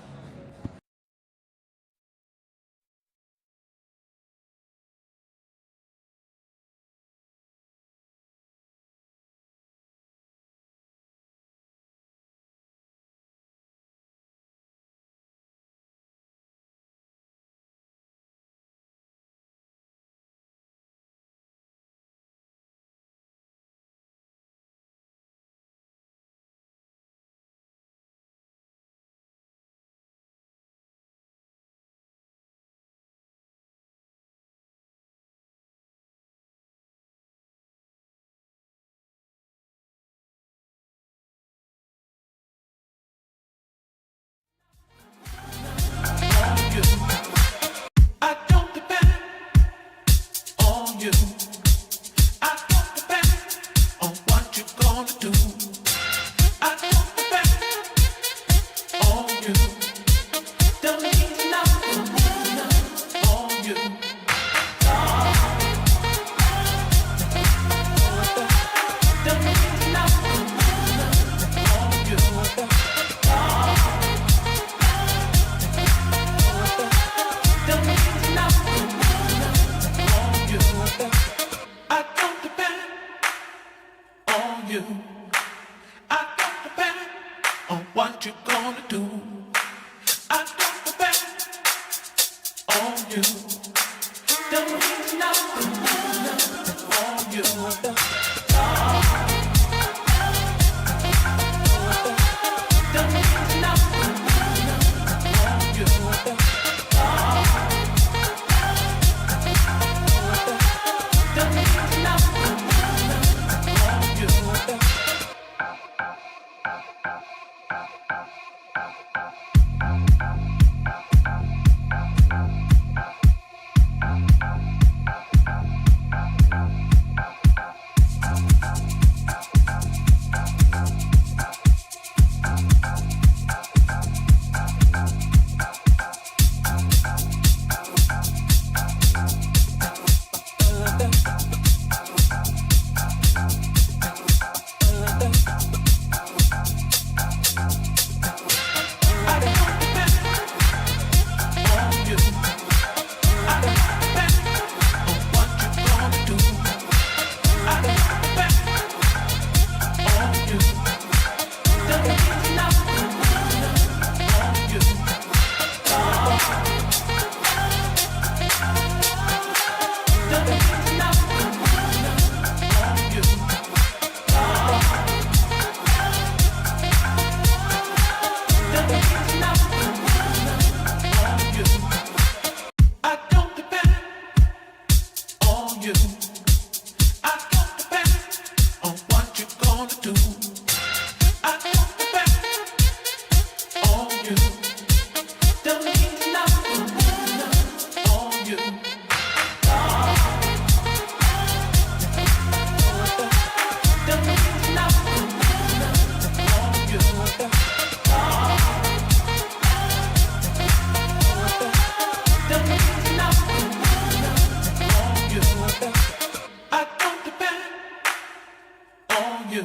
you.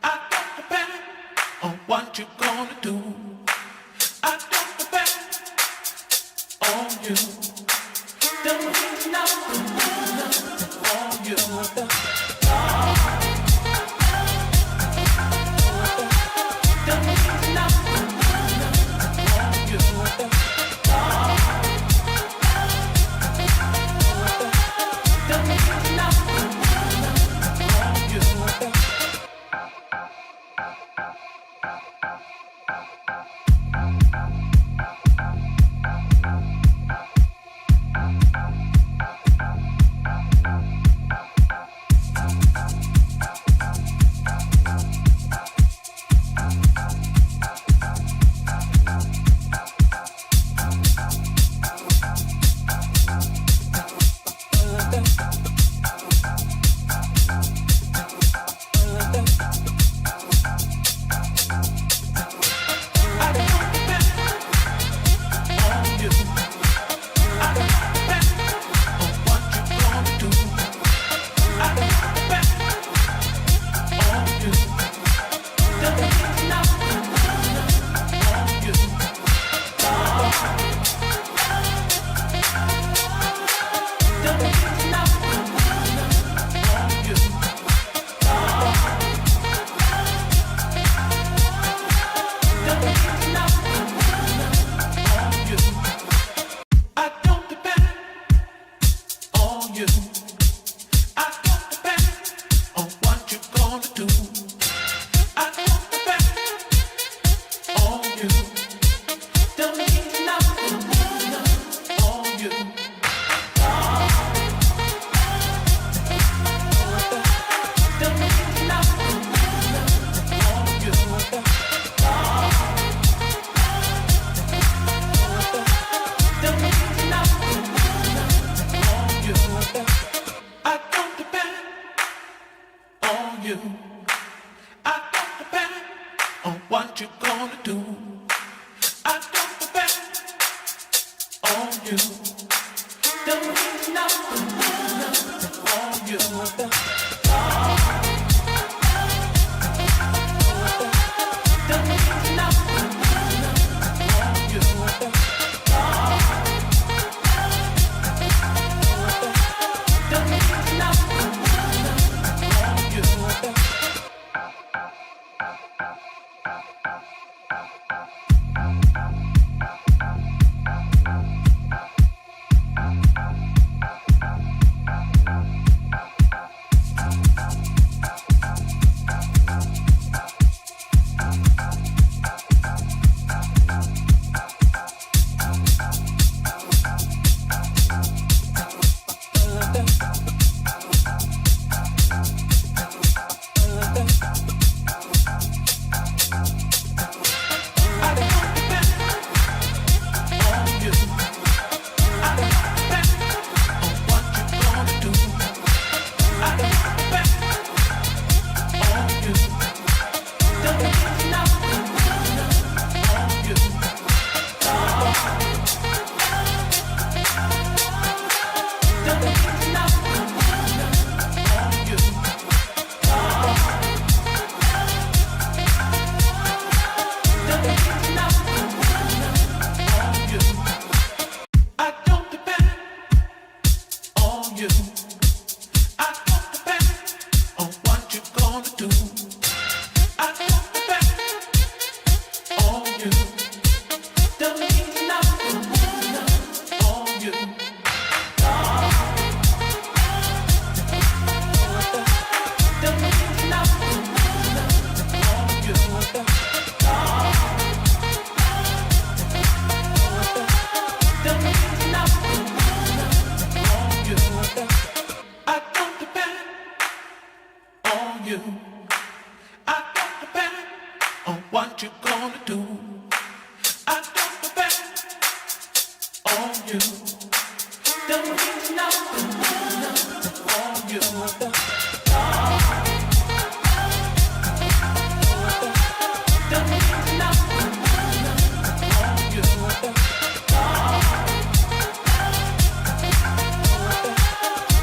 I don't depend on what you're gonna do. I don't depend on you. Don't need nothing on you. Don't need nothing on you. Don't need nothing on you.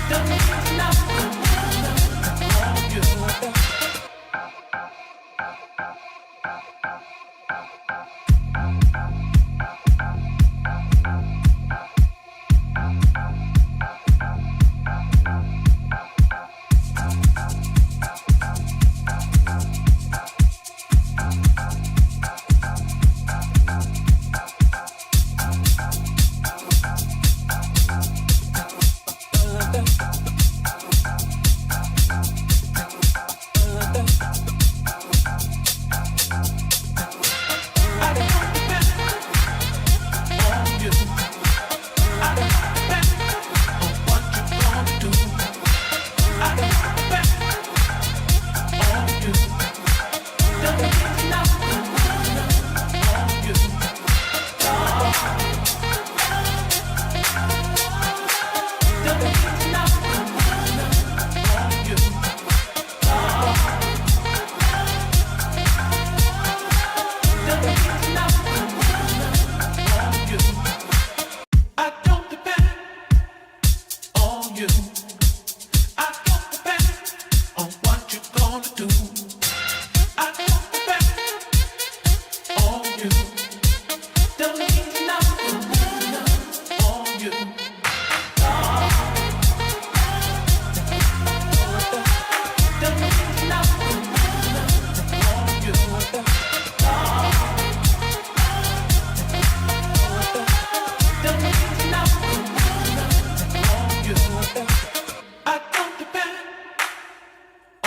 Don't need nothing on you.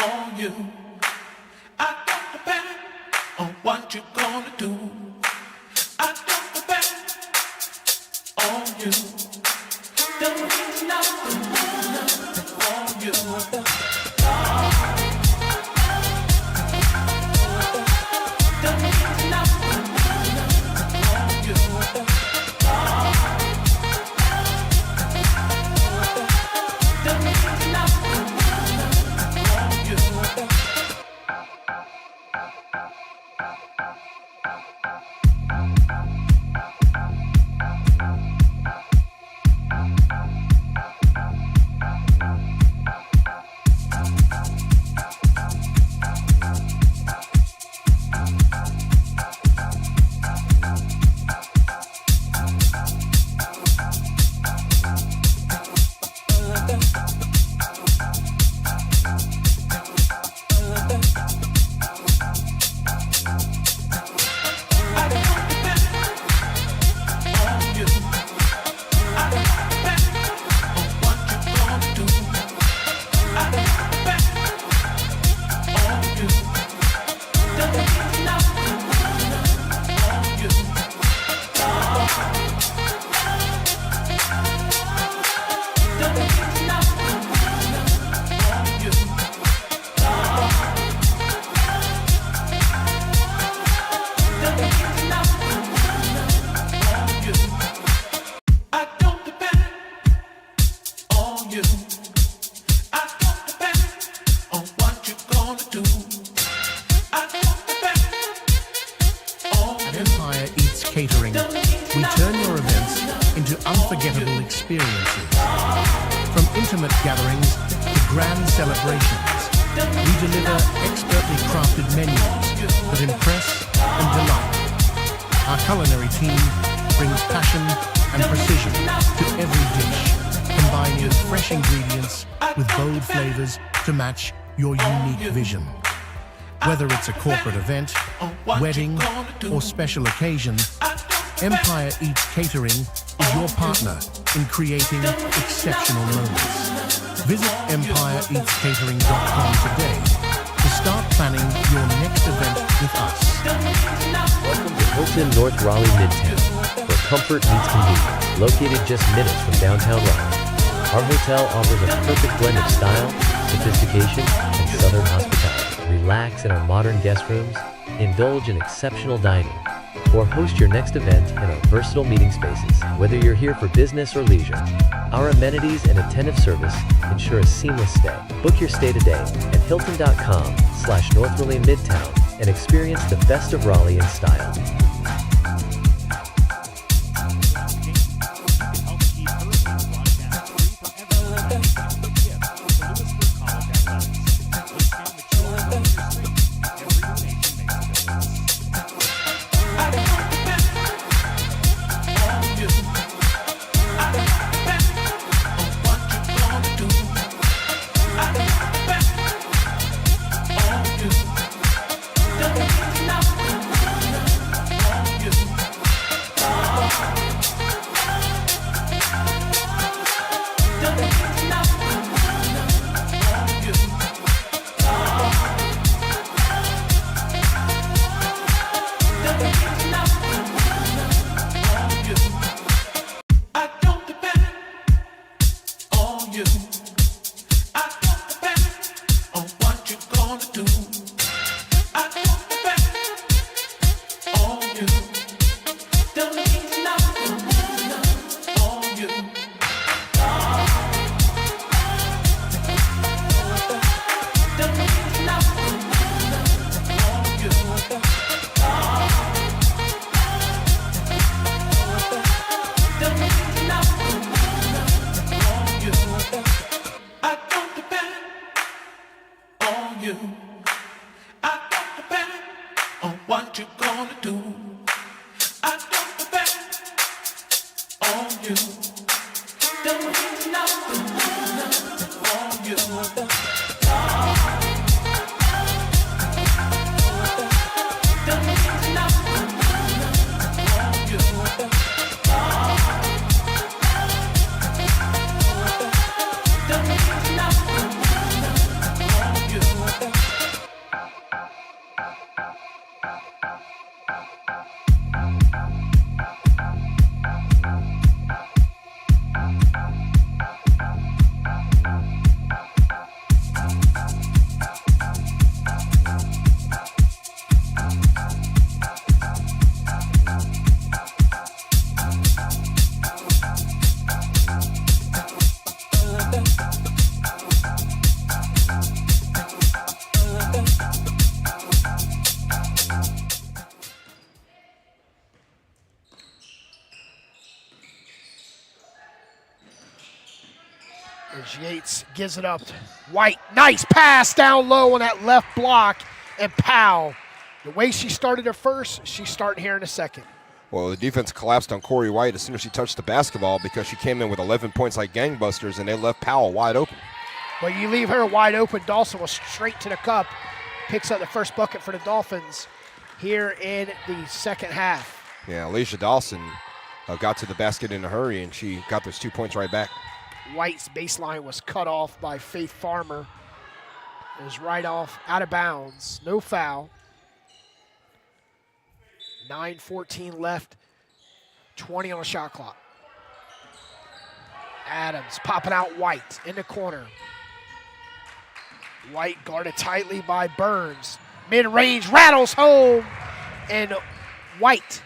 on you. I don't depend on what you're gonna do. I don't depend on you. Don't need nothing on you. Don't need nothing on you. Don't need nothing on you. At Empire Eats Catering, we turn your events into unforgettable experiences. From intimate gatherings to grand celebrations, we deliver expertly crafted menus that impress and delight. Our culinary team brings passion and precision to every dish, combining fresh ingredients with bold flavors to match your unique vision. Whether it's a corporate event, wedding, or special occasion, Empire Eats Catering is your partner in creating exceptional moments. Visit EmpireEatsCatering.com today to start planning your next event with us. Welcome to Hilton North Raleigh Midtown, where comfort meets convenience. Located just minutes from downtown Raleigh, our hotel offers a perfect blend of style, sophistication, and southern hospitality. Relax in our modern guest rooms, indulge in exceptional dining, or host your next event in our versatile meeting spaces. Whether you're here for business or leisure, our amenities and attentive service ensure a seamless stay. Book your stay today at hilton.com/North Raleigh Midtown and experience the best of Raleigh in style. Don't need nothing on you. Yates gives it up. White, nice pass down low on that left block. And Powell, the way she started at first, she's starting here in a second. Well, the defense collapsed on Corey White as soon as she touched the basketball because she came in with 11 points like gangbusters, and they left Powell wide open. But you leave her wide open, Dawson was straight to the cup. Picks up the first bucket for the Dolphins here in the second half. Yeah, Alicia Dawson got to the basket in a hurry, and she got those 2 points right back. White's baseline was cut off by Faith Farmer. It was right off, out of bounds, no foul. 9:14 left, 20 on the shot clock. Adams popping out White in the corner. White guarded tightly by Burns. Mid-range rattles home, and White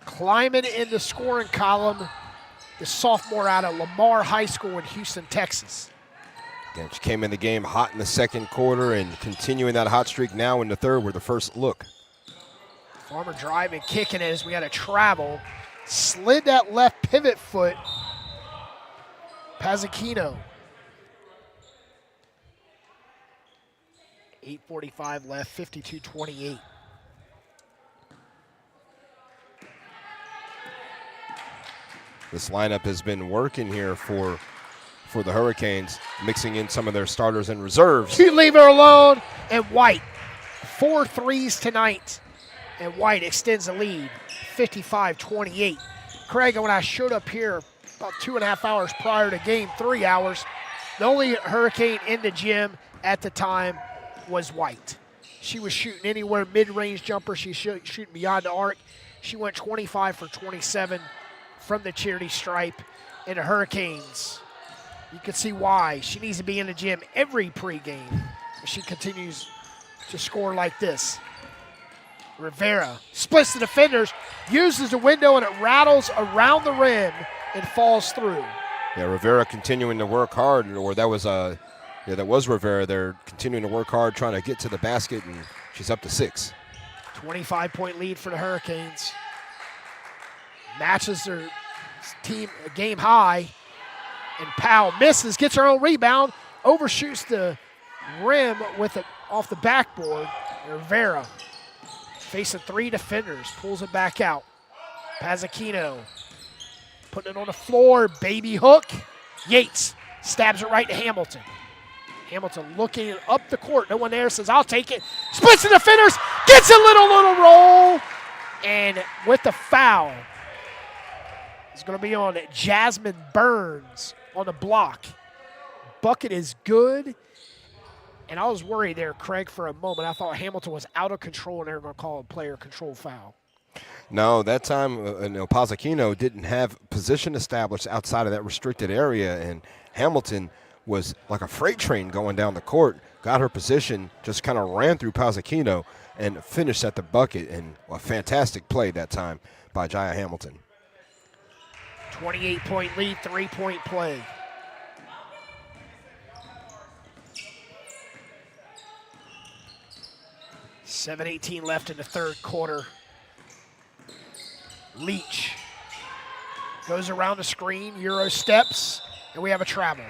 climbing in the scoring column, the sophomore out of Lamar High School in Houston, Texas. Again, she came in the game hot in the second quarter and continuing that hot streak now in the third with the first look. Farmer driving, kicking it as we had a travel. Slid that left pivot foot. Pazzacchino. 8:45 left, 52-28. This lineup has been working here for the Hurricanes, mixing in some of their starters and reserves. You leave her alone, and White. 4 threes tonight, and White extends the lead, 55-28. Craig, when I showed up here about 2.5 hours prior to game 3 hours, the only Hurricane in the gym at the time was White. She was shooting anywhere mid-range jumper. She's shooting beyond the arc. She went 25 for 27 from the charity stripe. And the Hurricanes, you can see why. She needs to be in the gym every pregame. She continues to score like this. Rivera splits the defenders, uses the window, and it rattles around the rim and falls through. Yeah, Rivera continuing to work hard, or that was Rivera. They're continuing to work hard, trying to get to the basket, and she's up to 6. 25-point lead for the Hurricanes. Matches their team a game high, and Powell misses, gets her own rebound, overshoots the rim with it off the backboard. Rivera facing 3 defenders, pulls it back out. Pazzacchino putting it on the floor, baby hook. Yates stabs it right to Hamilton. Hamilton looking up the court, no one there, says, I'll take it. Splits the defenders, gets a little roll, and with the foul, it's going to be on Jasmine Burns on the block. Bucket is good. And I was worried there, Craig, for a moment. I thought Hamilton was out of control and they were going to call a player control foul. No, that time Pazzacchino didn't have position established outside of that restricted area, and Hamilton was like a freight train going down the court, got her position, just kind of ran through Pazzacchino and finished at the bucket, and a fantastic play that time by Jaya Hamilton. 28-point lead, 3-point play. $7:18 left in the third quarter. Leach goes around the screen, Euro steps, and we have a travel.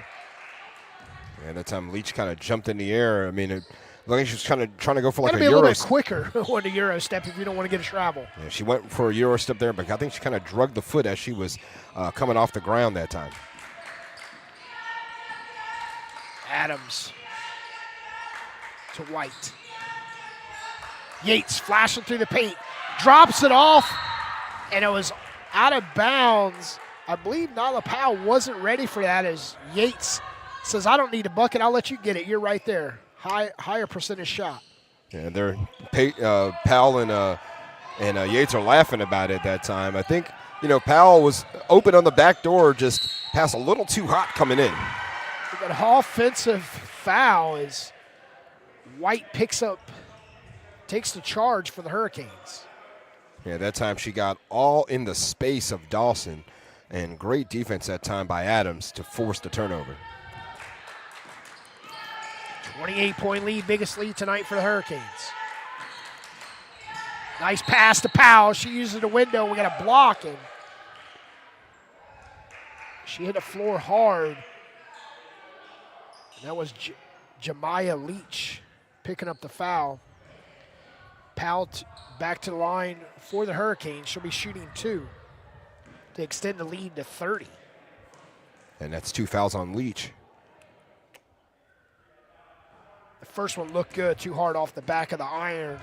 Yeah, that time Leach kind of jumped in the air. I mean, it looked like she was kind of trying to go for like Gotta a be Euro a little bit quicker on the Euro step if you don't want to get a travel. Yeah, she went for a Euro step there, but I think she kind of drugged the foot as she was coming off the ground that time. Adams to White. Yates flashing through the paint, drops it off, and it was out of bounds. I believe Nyla Powell wasn't ready for that as Yates says, I don't need a bucket, I'll let you get it. You're right there. Higher percentage shot. Yeah, they're Powell and Yates are laughing about it that time. I think, Powell was open on the back door, just passed a little too hot coming in. That offensive foul is White takes the charge for the Hurricanes. Yeah, that time she got all in the space of Dawson, and great defense that time by Adams to force the turnover. 28-point lead, biggest lead tonight for the Hurricanes. Nice pass to Powell. She uses the window. We got a block, and she hit the floor hard. And that was Jemiah Leach picking up the foul. Powell back to the line for the Hurricanes. She'll be shooting 2 to extend the lead to 30. And that's 2 fouls on Leach. The first one looked good, too hard off the back of the iron.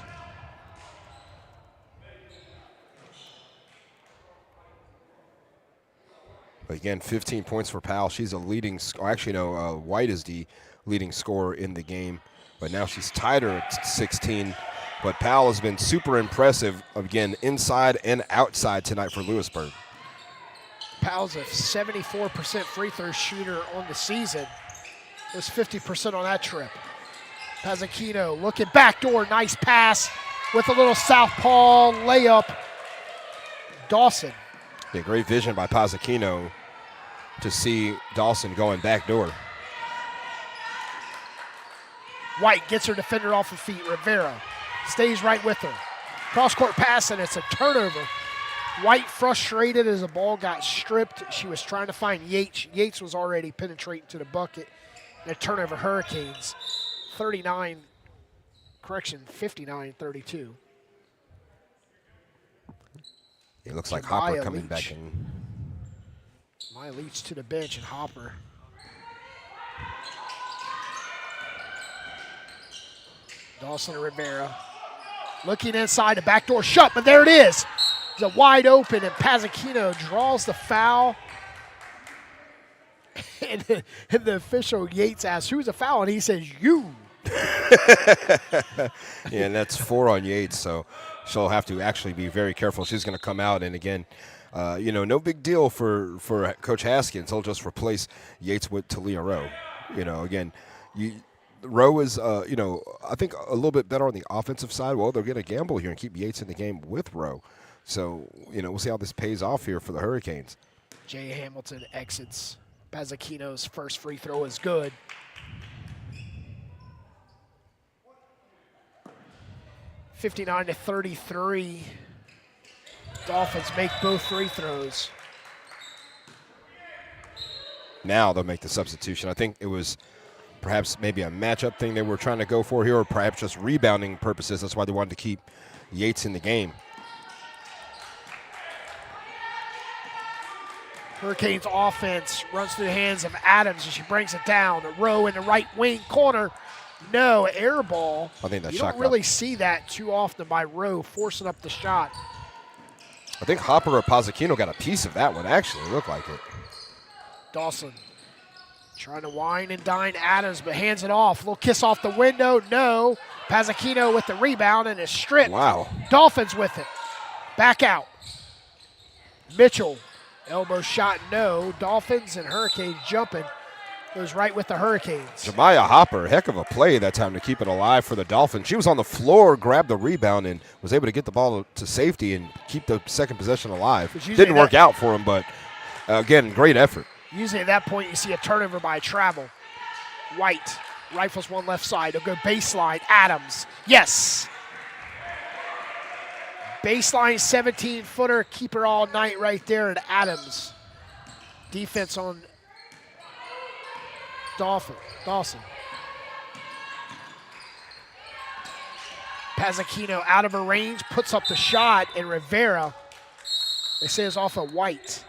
But again, 15 points for Powell. She's a leading, actually no, White is the leading scorer in the game. But now she's tied her at 16. But Powell has been super impressive, again, inside and outside tonight for Lewisburg. Powell's a 74% free throw shooter on the season. It was 50% on that trip. Pazzacchino looking backdoor, nice pass with a little southpaw layup. Dawson. Yeah, great vision by Pazzacchino to see Dawson going backdoor. White gets her defender off her feet. Rivera stays right with her. Cross-court pass, and it's a turnover. White frustrated as the ball got stripped. She was trying to find Yates. Yates was already penetrating to the bucket. And a turnover, Hurricanes. 59-32. It looks like Hopper Jemiah coming Leach. back in. Maya Leach to the bench, and Hopper. Dawson and Rivera. Looking inside, the backdoor shut, but there it is. It's a wide open, and Pazzacchino draws the foul. And the official, Yates, asks, who's the foul? And he says, you. Yeah, and that's 4 on Yates, so she'll have to actually be very careful. She's going to come out, and again, no big deal for Coach Haskins. He'll just replace Yates with Talia Rowe. Again, Rowe is, I think a little bit better on the offensive side. Well, they're going to gamble here and keep Yates in the game with Rowe. So, we'll see how this pays off here for the Hurricanes. Jay Hamilton exits. Pazzacchino's first free throw is good. (59-33). Dolphins make both free throws. Now they'll make the substitution. I think it was perhaps maybe a matchup thing they were trying to go for here, or perhaps just rebounding purposes. That's why they wanted to keep Yates in the game. Hurricanes offense runs through the hands of Adams, and she brings it down. A Rowe in the right wing corner. No, air ball. I think that you shot don't really see that too often by Rowe forcing up the shot. I think Hopper or Pazzacchino got a piece of that one, actually. It looked like it. Dawson trying to wine and dine Adams, but hands it off. Little kiss off the window. No. Pazzacchino with the rebound and a strip. Wow. Dolphins with it. Back out. Mitchell. Elbow shot, no. Dolphins and Hurricanes jumping. Goes right with the Hurricanes. Jemiah Hopper, heck of a play that time to keep it alive for the Dolphins. She was on the floor, grabbed the rebound, and was able to get the ball to safety and keep the second possession alive. Didn't work out for him, but again, great effort. Usually at that point, you see a turnover by Travel. White rifles one left side. He'll go baseline. Adams. Yes. Baseline 17-footer. Keep her all night right there. And Adams. Defense on Dawson. Pazzacchino out of her range. Puts up the shot. And Rivera, they say, is off of White.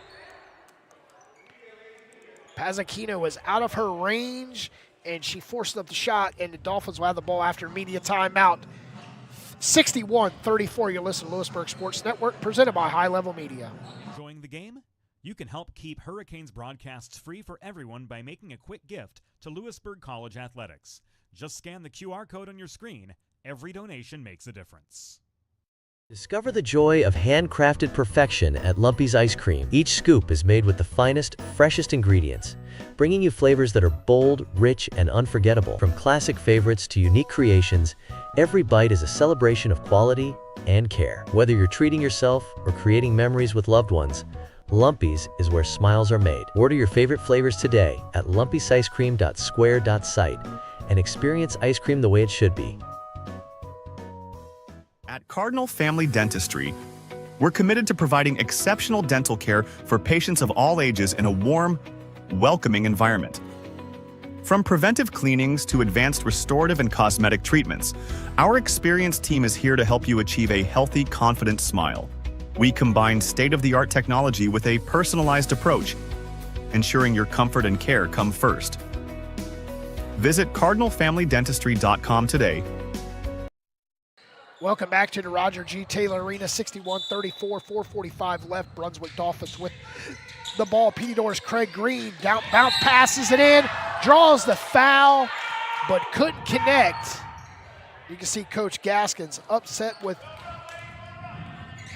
Pazzacchino was out of her range, and she forced up the shot, and the Dolphins will have the ball after media timeout. 61-34. You're listening to Lewisburg Sports Network, presented by High Level Media. Enjoying the game? You can help keep Hurricanes broadcasts free for everyone by making a quick gift to Lewisburg College Athletics. Just scan the QR code on your screen. Every donation makes a difference. Discover the joy of handcrafted perfection at Lumpy's Ice Cream. Each scoop is made with the finest, freshest ingredients, bringing you flavors that are bold, rich, and unforgettable. From classic favorites to unique creations, every bite is a celebration of quality and care. Whether you're treating yourself or creating memories with loved ones, Lumpy's is where smiles are made. Order your favorite flavors today at lumpysicecream.square.site and experience ice cream the way it should be. At Cardinal Family Dentistry, we're committed to providing exceptional dental care for patients of all ages in a warm, welcoming environment. From preventive cleanings to advanced restorative and cosmetic treatments, our experienced team is here to help you achieve a healthy, confident smile. We combine state-of-the-art technology with a personalized approach, ensuring your comfort and care come first. Visit CardinalFamilyDentistry.com today. Welcome back to the Roger G. Taylor Arena, 61-34, 4:45 left. Brunswick Dolphins with the ball. Petey Doors, Craig Green, bounce passes it in, draws the foul, but couldn't connect. You can see Coach Gaskins upset with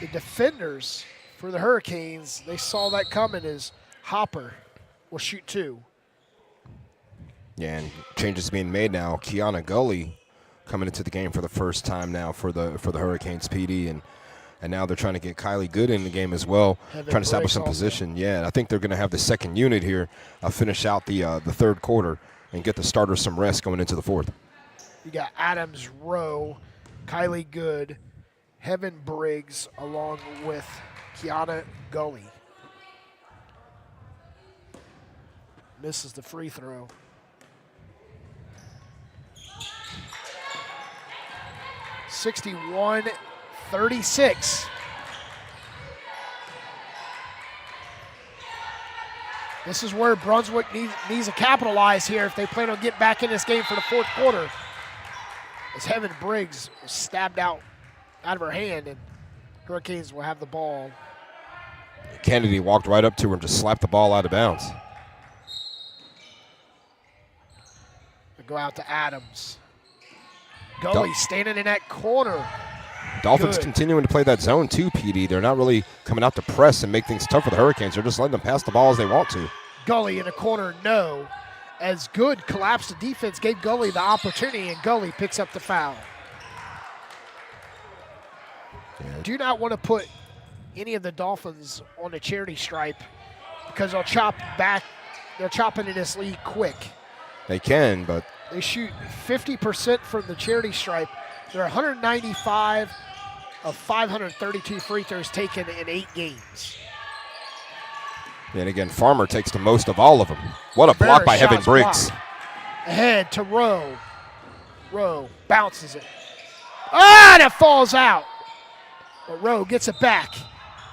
the defenders for the Hurricanes. They saw that coming as Hopper will shoot two. Yeah, and changes being made now. Kiana Gully coming into the game for the first time now for the Hurricanes, PD, and now they're trying to get Kylie Good in the game as well, trying to establish some position. Yeah, I think they're going to have the second unit here finish out the third quarter and get the starters some rest going into the fourth. You got Adams, Rowe, Kylie Good, Heaven Briggs, along with Kiana Gully. Misses the free throw. (61-36). This is where Brunswick needs to capitalize here if they plan on getting back in this game for the fourth quarter. As Heaven Briggs was stabbed out of her hand, and Hurricanes will have the ball. Kennedy walked right up to her and just slapped the ball out of bounds. They go out to Adams. Gully standing in that corner. Dolphins Good. continuing to play that zone too, PD. They're not really coming out to press and make things tough for the Hurricanes. They're just letting them pass the ball as they want to. Gully in the corner, no. As Good collapsed the defense, gave Gully the opportunity, and Gully picks up the foul. Yeah. Do not want to put any of the Dolphins on the charity stripe because they'll chop back. They'll chop into this league quick. They can, but They shoot 50% from the charity stripe. They're 195 of 532 free throws taken in 8 games. and again, Farmer takes the most of all of them. What a block by Heaven Shots Briggs. blocked. Ahead to Rowe. Rowe bounces it. Ah, and it falls out. But Rowe gets it back.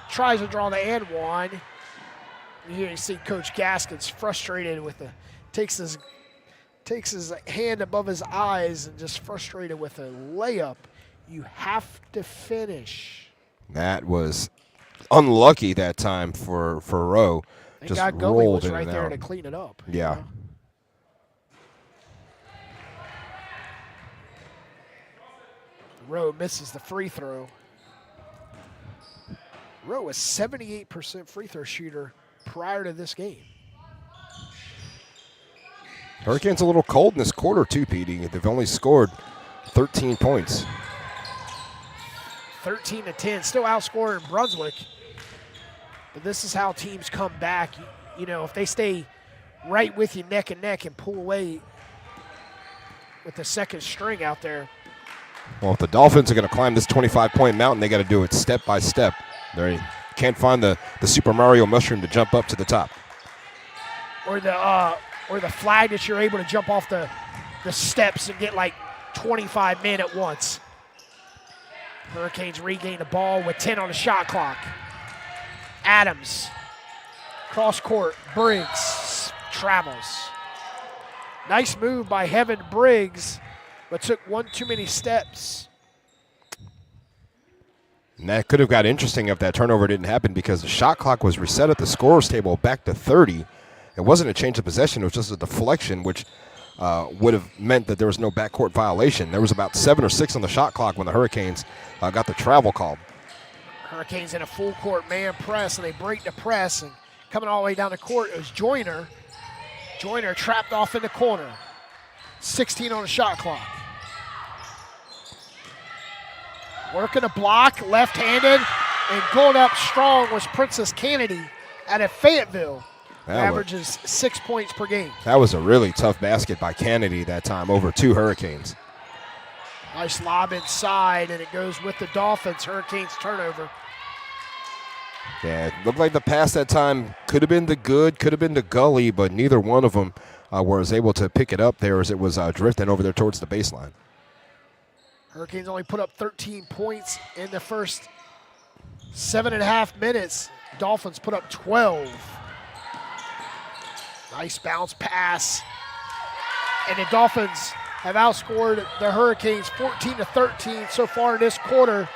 Tries to draw the and one. And here you see Coach Gaskins frustrated with the takes his hand above his eyes and just frustrated with a layup. You have to finish. That was unlucky that time for Rowe. Thank Just God Gully rolled was in right and there out. to clean it up. Yeah. know? Rowe misses the free throw. Rowe was 78% free throw shooter prior to this game. Hurricanes a little cold in this quarter too, Petey. They've only scored 13 points. 13-10, still outscoring Brunswick. But this is how teams come back. You know, if they stay right with you neck and neck and pull away with the second string out there. Well, if the Dolphins are going to climb this 25-point mountain, they got to do it step by step. They can't find the Super Mario mushroom to jump up to the top. Or the flag that you're able to jump off the steps and get like 25 men at once. Hurricanes regain the ball with 10 on the shot clock. Adams, cross court, Briggs travels. Nice move by Heaven Briggs, but took one too many steps. And that could have got interesting if that turnover didn't happen because the shot clock was reset at the scorer's table back to 30. It wasn't a change of possession. It was just a deflection, which would have meant that there was no backcourt violation. There was about 7 or 6 on the shot clock when the Hurricanes got the travel called. Hurricanes in a full court man press, and they break the press, and coming all the way down the court, it was Joyner. Joyner trapped off in the corner. 16 on the shot clock. Working a block, left-handed, and going up strong was Princess Kennedy out of Fayetteville. Averages 6 points per game. That was a really tough basket by Kennedy that time over 2 Hurricanes. Nice lob inside, and it goes with the Dolphins. Hurricanes turnover. Yeah, it looked like the pass that time could have been to Good, could have been to Gully, but neither one of them was able to pick it up there as it was drifting over there towards the baseline. Hurricanes only put up 13 points in the first 7.5 minutes. Dolphins put up 12. Nice bounce pass. And the Dolphins have outscored the Hurricanes 14-13 so far in this quarter.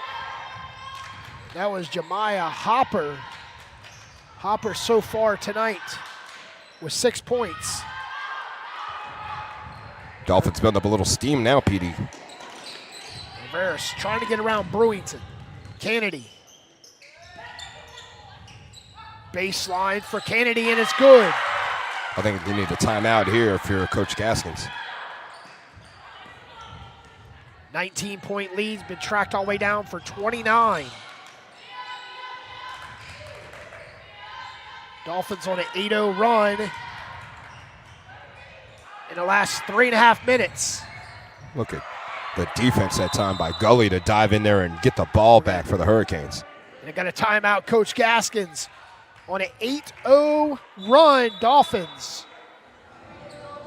That was Jemiah Hopper. Hopper so far tonight with 6 points. Dolphins building up a little steam now, PD. Rivera's trying to get around Brewington. Kennedy. Baseline for Kennedy, and it's good. I think you need a timeout here if you're Coach Gaskins. 19-point lead's been tracked all the way down for 29. Dolphins on an 8-0 run in the last 3.5 minutes. Look at the defense that time by Gully to dive in there and get the ball back for the Hurricanes. And they got a timeout, Coach Gaskins. On an 8-0 run, Dolphins.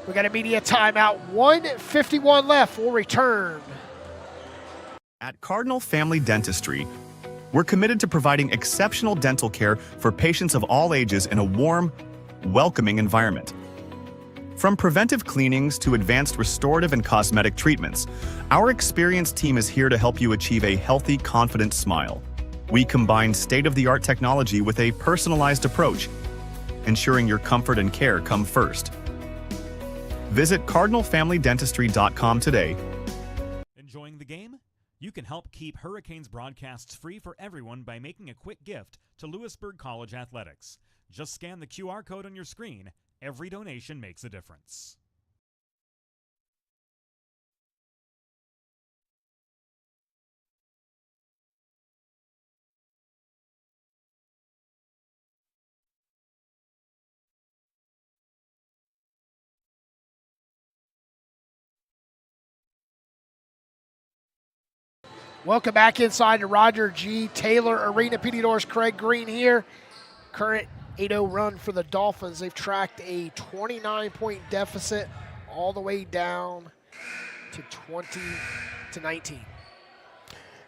We got a media timeout, 1:51 left. We'll return. At Cardinal Family Dentistry, we're committed to providing exceptional dental care for patients of all ages in a warm, welcoming environment. From preventive cleanings to advanced restorative and cosmetic treatments, our experienced team is here to help you achieve a healthy, confident smile. We combine state-of-the-art technology with a personalized approach, ensuring your comfort and care come first. Visit CardinalFamilyDentistry.com today. Enjoying the game? You can help keep Hurricanes broadcasts free for everyone by making a quick gift to Lewisburg College Athletics. Just scan the QR code on your screen. Every donation makes a difference. Welcome back inside the Roger G. Taylor Arena. PD Norris, Craig Green here. Current 8-0 run for the Dolphins. They've tracked a 29-point deficit all the way down to 20-19.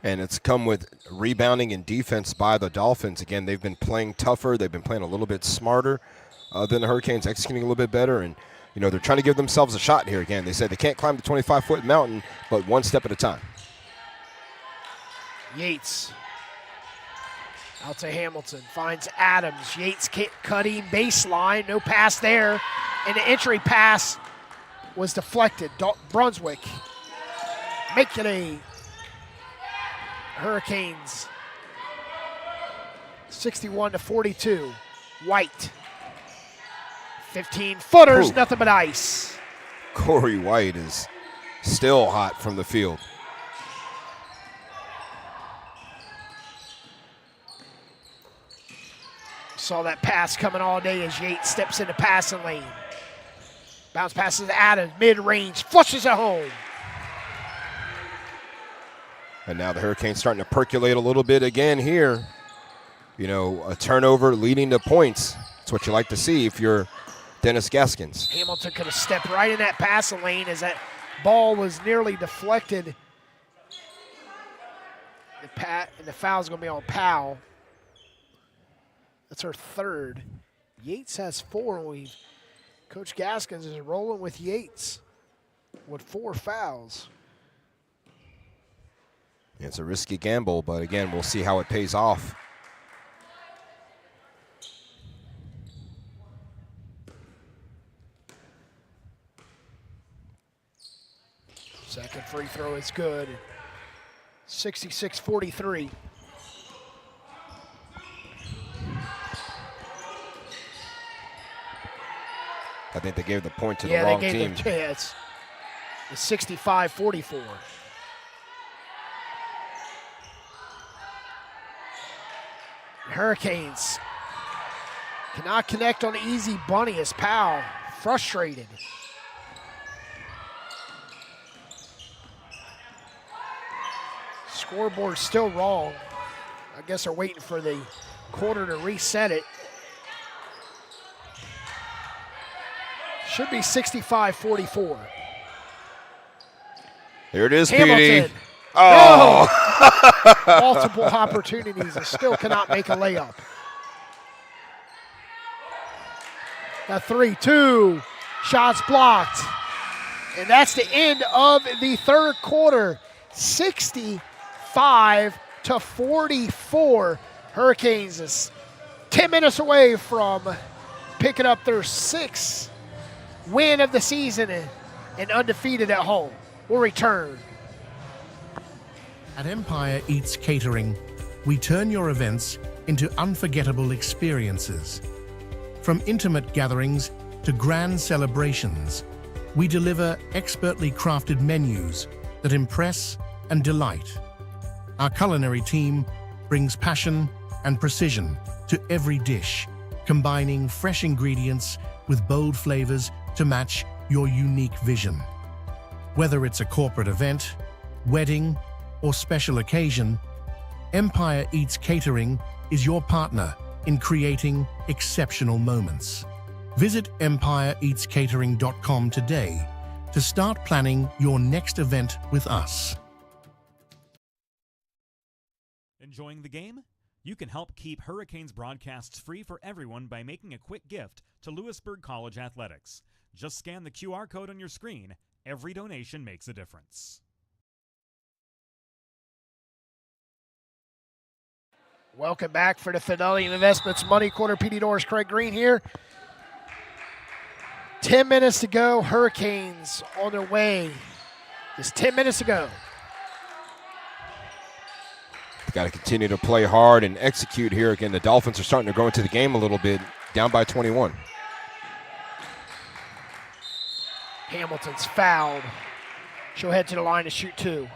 And it's come with rebounding and defense by the Dolphins. Again, they've been playing tougher. They've been playing a little bit smarter than the Hurricanes, executing a little bit better. And, you know, they're trying to give themselves a shot here again. They said they can't climb the 25-foot mountain, but one step at a time. Yates out to Hamilton, finds Adams. Yates cutting baseline, no pass there. And the entry pass was deflected. Brunswick make it a Hurricanes 61-42. White, 15-footers, Ooh. nothing but ice. Corey White is still hot from the field. Saw that pass coming all day as Yates steps into passing lane. Bounce passes to Adams, mid-range, flushes it home. And now the Hurricanes starting to percolate a little bit again here. You know, a turnover leading to points. That's what you like to see if you're Dennis Gaskins. Hamilton could have stepped right in that passing lane as that ball was nearly deflected. The foul's going to be on Powell. That's her third. Yates has 4. Coach Gaskins is rolling with Yates with 4 fouls. It's a risky gamble, but again, we'll see how it pays off. Second free throw is good. 66-43. I think they gave the point to the wrong team. It's 65-44. Hurricanes cannot connect on the easy bunny as Powell frustrated. Scoreboard still wrong. I guess they're waiting for the quarter to reset it. Should be 65-44. Here it is, Hamilton. Petey. Oh! Multiple opportunities and still cannot make a layup. A 3-2. Shots blocked. And that's the end of the third quarter. 65-44. Hurricanes is 10 minutes away from picking up their 6th win of the season and undefeated at home. We'll return. At Empire Eats Catering, we turn your events into unforgettable experiences. From intimate gatherings to grand celebrations, we deliver expertly crafted menus that impress and delight. Our culinary team brings passion and precision to every dish, combining fresh ingredients with bold flavors to match your unique vision. Whether it's a corporate event, wedding, or special occasion, Empire Eats Catering is your partner in creating exceptional moments. Visit empireeatscatering.com today to start planning your next event with us. Enjoying the game? You can help keep Hurricanes broadcasts free for everyone by making a quick gift to Lewisburg College Athletics. Just scan the QR code on your screen. Every donation makes a difference. Welcome back for the Fidelity Investments Money Corner. PD Norris, Craig Green here. 10 minutes to go. Hurricanes on their way. Just 10 minutes to go. Got to continue to play hard and execute here. Again, the Dolphins are starting to grow into the game a little bit, down by 21. Hamilton's fouled. She'll head to the line to shoot 2.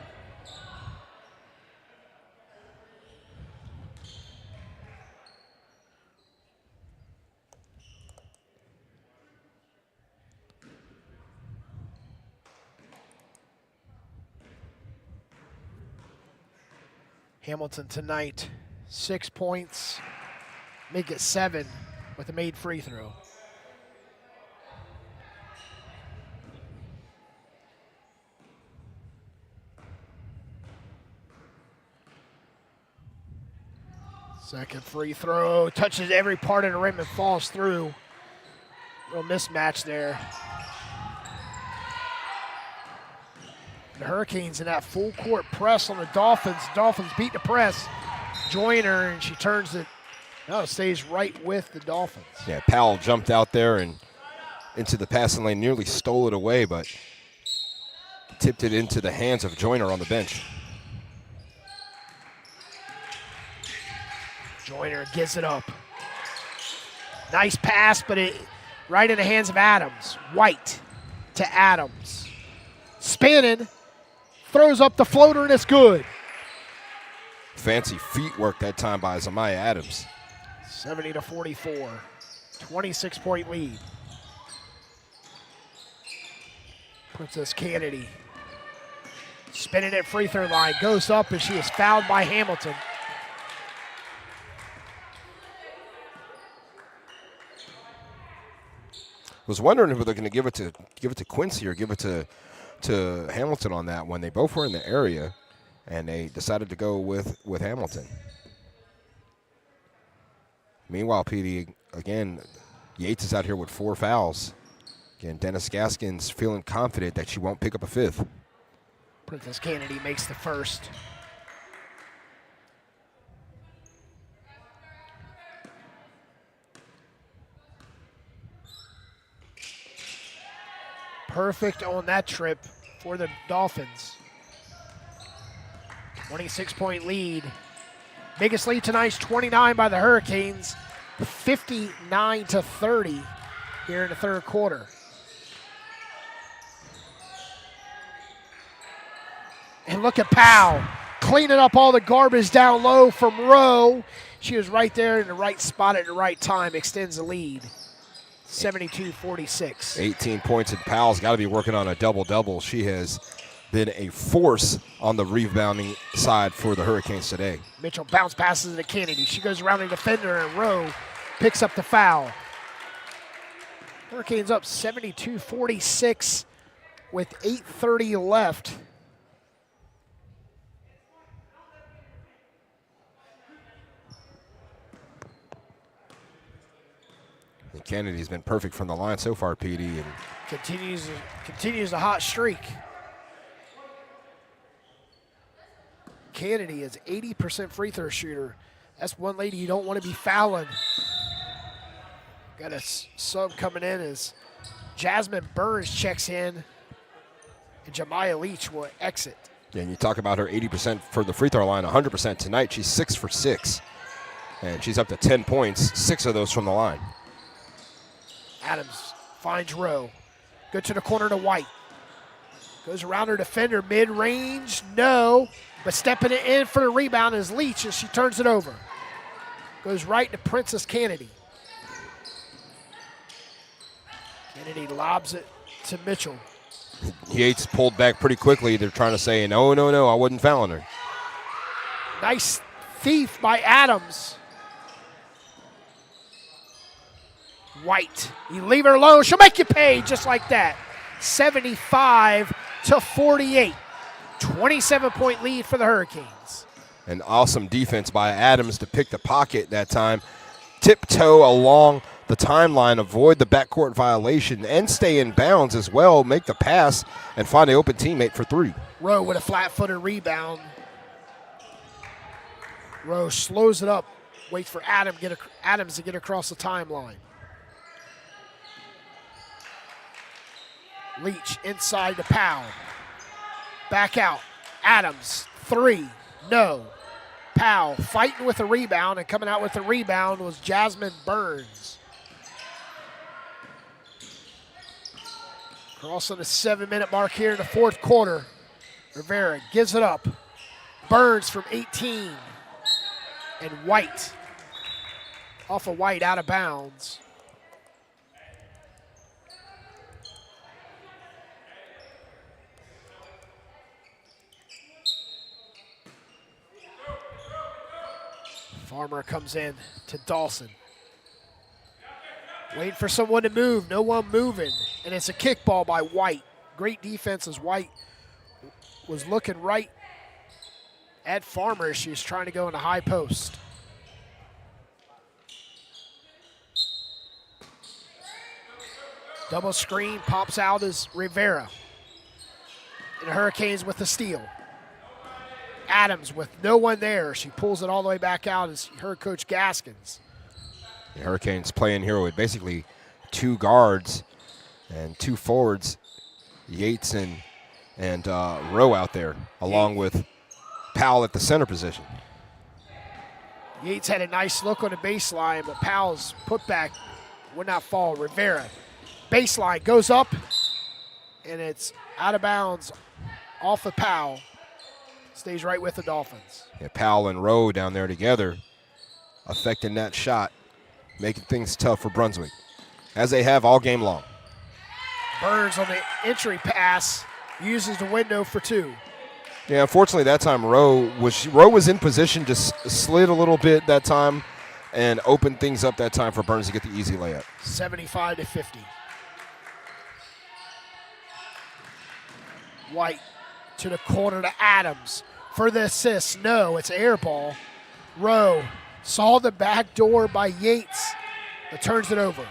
Hamilton tonight, 6 points, make it 7 with a made free throw. Second free throw, touches every part of the rim and falls through. Little mismatch there. The Hurricanes in that full court press on the Dolphins. Dolphins beat the press. Joyner, and she turns it. No, it stays right with the Dolphins. Yeah, Powell jumped out there and into the passing lane, nearly stole it away, but tipped it into the hands of Joyner on the bench. Joyner gives it up. Nice pass, but it right in the hands of Adams. White to Adams. Spinning. Throws up the floater, and it's good. Fancy feet work that time by Zamaya Adams. 70-44, 26-point lead. Princess Kennedy spinning at free throw line, goes up, and she is fouled by Hamilton. Was wondering if they're going to give it to Quincy or give it to Hamilton on that one. They both were in the area, and they decided to go with Hamilton. Meanwhile, PD, again, Yates is out here with 4 fouls. Again, Dennis Gaskins feeling confident that she won't pick up a 5th. Princess Kennedy makes the first. Perfect on that trip for the Dolphins. 26-point lead. Biggest lead tonight's 29 by the Hurricanes. 59-30 here in the third quarter. And look at Powell cleaning up all the garbage down low from Rowe. She was right there in the right spot at the right time, extends the lead. 72-46. 18 points, and Powell's got to be working on a double-double. She has been a force on the rebounding side for the Hurricanes today. Mitchell bounce passes to Kennedy. She goes around the defender, and Rowe picks up the foul. Hurricanes up 72-46 with 8:30 left. And Kennedy's been perfect from the line so far, PD, and Continues the hot streak. Kennedy is 80% free throw shooter. That's one lady you don't want to be fouling. Got a sub coming in as Jasmine Burns checks in, and Jemiah Leach will exit. Yeah, and you talk about her 80% for the free throw line, 100% tonight. She's 6 for 6, and she's up to 10 points, 6 of those from the line. Adams finds Rowe. Good to the corner to White. Goes around her defender, mid-range, no. But stepping it in for the rebound is Leach as she turns it over. Goes right to Princess Kennedy. Kennedy lobs it to Mitchell. Yates pulled back pretty quickly. They're trying to say, no, I wasn't fouling her. Nice thief by Adams. White, you leave her alone, she'll make you pay just like that. 75-48. 27-point lead for the Hurricanes. An awesome defense by Adams to pick the pocket that time. Tiptoe along the timeline, avoid the backcourt violation, and stay in bounds as well. Make the pass and find an open teammate for 3. Rowe with a flat-footed rebound. Rowe slows it up, waits for Adams to get across the timeline. Leach inside to Powell. Back out. Adams, 3, no. Powell fighting with a rebound, and coming out with the rebound was Jasmine Burns. Crossing the 7-minute mark here in the fourth quarter. Rivera gives it up. Burns from 18. And White. Off of White, out of bounds. Farmer comes in to Dawson. Waiting for someone to move. No one moving. And it's a kickball by White. Great defense as White was looking right at Farmer as she was trying to go in the high post. Double screen pops out as Rivera. And the Hurricanes with the steal. Adams with no one there. She pulls it all the way back out as her coach Gaskins. The Hurricanes playing here with basically 2 guards and 2 forwards, Yates and Rowe out there, along with Powell at the center position. Yates had a nice look on the baseline, but Powell's putback would not fall. Rivera, baseline goes up, and it's out of bounds off of Powell. Stays right with the Dolphins. Yeah, Powell and Rowe down there together, affecting that shot, making things tough for Brunswick, as they have all game long. Burns on the entry pass uses the window for 2. Yeah, unfortunately that time Rowe was in position, just slid a little bit that time and opened things up that time for Burns to get the easy layup. 75-50. White to the corner to Adams for the assist. No, it's air ball. Rowe saw the back door by Yates, but turns it over.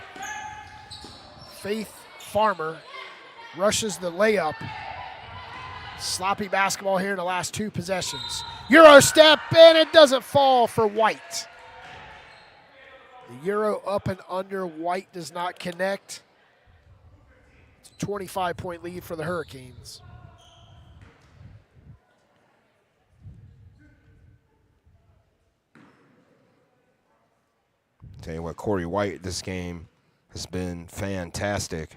Faith Farmer rushes the layup. Sloppy basketball here in the last 2 possessions. Euro step, and it doesn't fall for White. The Euro up and under. White does not connect. It's a 25-point lead for the Hurricanes. Tell you what, Corey White this game has been fantastic.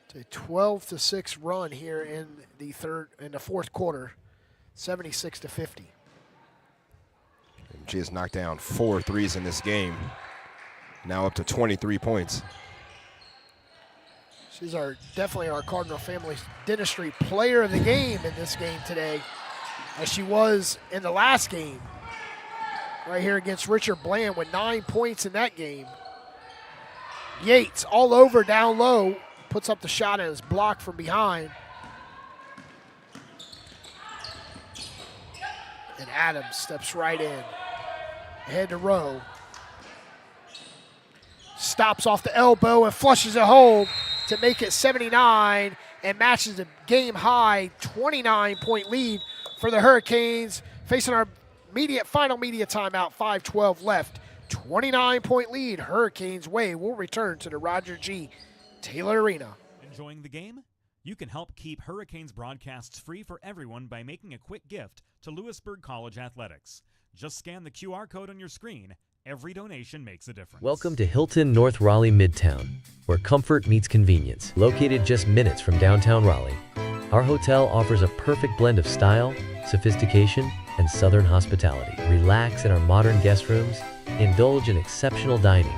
It's a 12-6 run here in the fourth quarter, 76-50. She has knocked down 4 threes in this game, now up to 23 points. She's definitely our Cardinal Family Dentistry player of the game in this game today, as she was in the last game. right here against Richard Bland with 9 points in that game. Yates all over down low, puts up the shot and is blocked from behind. And Adams steps right in. Ahead to Rowe. Stops off the elbow and flushes it home to make it 79 and matches the game-high 29-point lead for the Hurricanes. Facing our final media timeout, 5:12 left. 29-point lead, Hurricanes way. We'll return to the Roger G. Taylor Arena. Enjoying the game? You can help keep Hurricanes broadcasts free for everyone by making a quick gift to Lewisburg College Athletics. Just scan the QR code on your screen. Every donation makes a difference. Welcome to Hilton North Raleigh Midtown, where comfort meets convenience. Located just minutes from downtown Raleigh, our hotel offers a perfect blend of style, sophistication, and southern hospitality. Relax in our modern guest rooms, indulge in exceptional dining,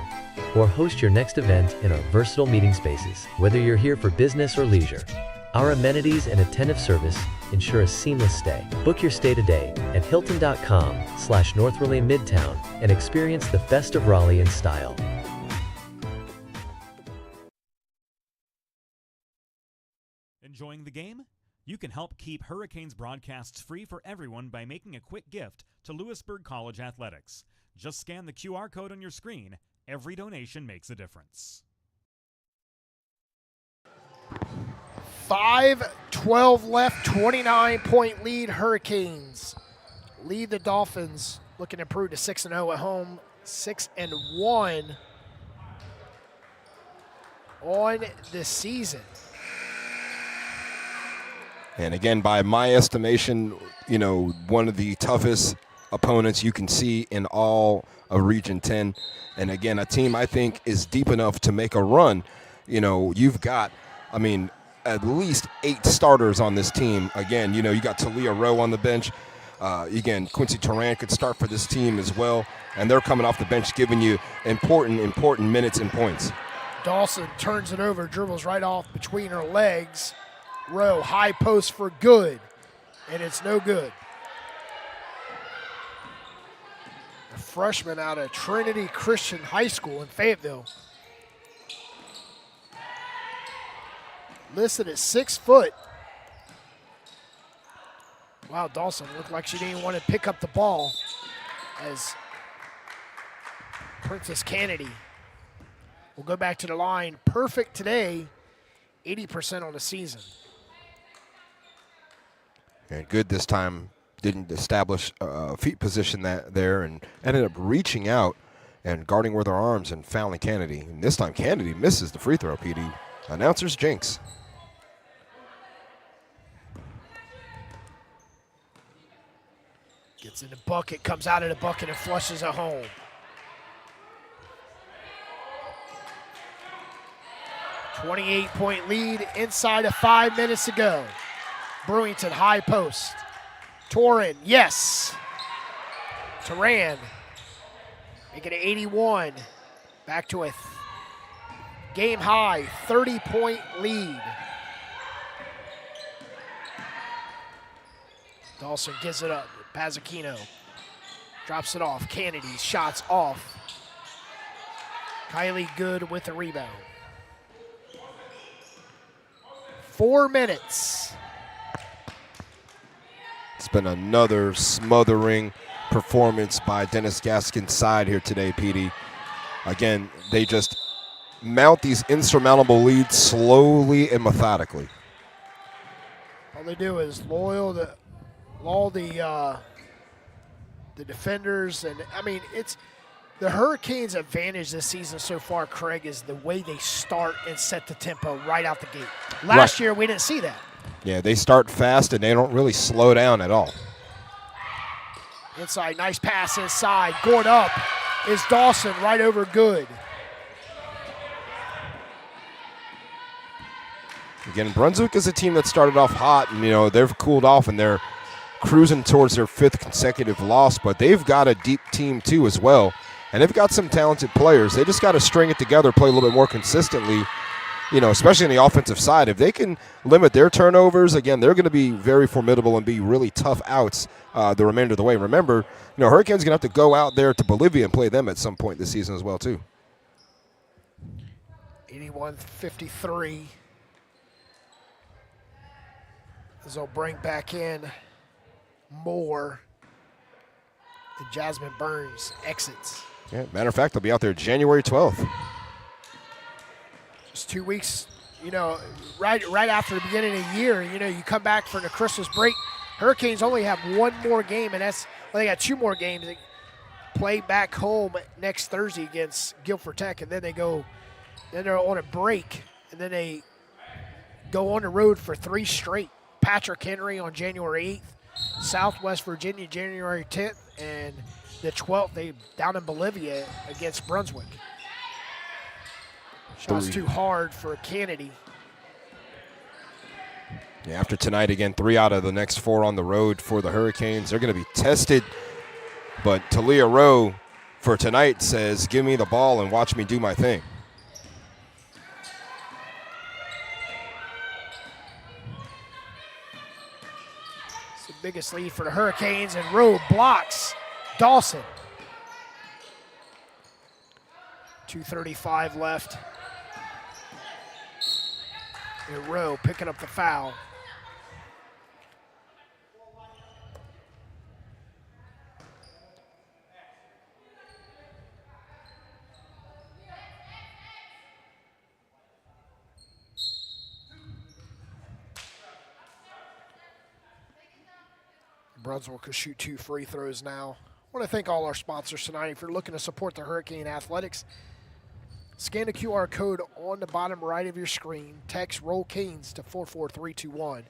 or host your next event in our versatile meeting spaces. Whether you're here for business or leisure, our amenities and attentive service ensure a seamless stay. Book your stay today at hilton.com/North Raleigh Midtown and experience the best of Raleigh in style. Enjoying the game? You can help keep Hurricanes broadcasts free for everyone by making a quick gift to Lewisburg College Athletics. Just scan the QR code on your screen. Every donation makes a difference. 5:12 left, 29-point lead. Hurricanes lead the Dolphins, looking to improve to 6-0 at home, 6-1 on the season. And again, by my estimation, one of the toughest opponents you can see in all of Region 10. And again, a team I think is deep enough to make a run. You've got, at least 8 starters on this team. Again, you got Talia Rowe on the bench. Again, Quincy Turan could start for this team as well. And they're coming off the bench giving you important minutes and points. Dawson turns it over, dribbles right off between her legs. Rowe, high post for good, and it's no good. A freshman out of Trinity Christian High School in Fayetteville. Listed at 6 foot. Wow, Dawson looked like she didn't even want to pick up the ball as Princess Kennedy will go back to the line. Perfect today, 80% on the season. And good this time, didn't establish a feet position there and ended up reaching out and guarding with her arms and fouling Kennedy. And this time Kennedy misses the free throw, PD. Announcer's jinx. Gets in the bucket, comes out of the bucket and flushes it home. .28-point lead inside of 5 minutes to go. Brewington high post. Torin, yes. Turan, make it 81. Back to a game high 30-point lead. Dawson gives it up. Pazzacchino drops it off. Kennedy, shots off. Kylie Good with the rebound. 4 minutes. It's been another smothering performance by Dennis Gaskin's side here today, PD. Again, they just mount these insurmountable leads slowly and methodically. All they do is lull the defenders, and it's the Hurricanes' advantage this season so far, Craig, is the way they start and set the tempo right out the gate. Last year we didn't see that. Yeah, they start fast and they don't really slow down at all. Inside, nice pass inside. Going up is Dawson right over Good. Again, Brunswick is a team that started off hot and, they've cooled off and they're cruising towards their 5th consecutive loss, but they've got a deep team too as well. And they've got some talented players. They just got to string it together, play a little bit more consistently, especially on the offensive side, if they can limit their turnovers, again, they're going to be very formidable and be really tough outs the remainder of the way. Remember, Hurricanes going to have to go out there to Bolivia and play them at some point this season as well, too. 81-53. As they'll bring back in Moore. And Jasmine Burns exits. Yeah, matter of fact, they'll be out there January 12th. Just 2 weeks, right after the beginning of the year, you come back for the Christmas break. Hurricanes only have one more game, and they got 2 more games. They play back home next Thursday against Guilford Tech, and then they're on a break, and then they go on the road for 3 straight. Patrick Henry on January 8th, Southwest Virginia January 10th, and the 12th they down in Bolivia against Brunswick. Shots too hard for Kennedy. Yeah, after tonight, again, 3 out of the next 4 on the road for the Hurricanes. They're going to be tested, but Talia Rowe for tonight says, give me the ball and watch me do my thing. Biggest lead for the Hurricanes, and Rowe blocks Dawson. 2:35 left. And Rowe picking up the foul. Brunswick will shoot 2 free throws now. I want to thank all our sponsors tonight. If you're looking to support the Hurricane Athletics, scan the QR code on the bottom right of your screen. Text Roll Canes to 44321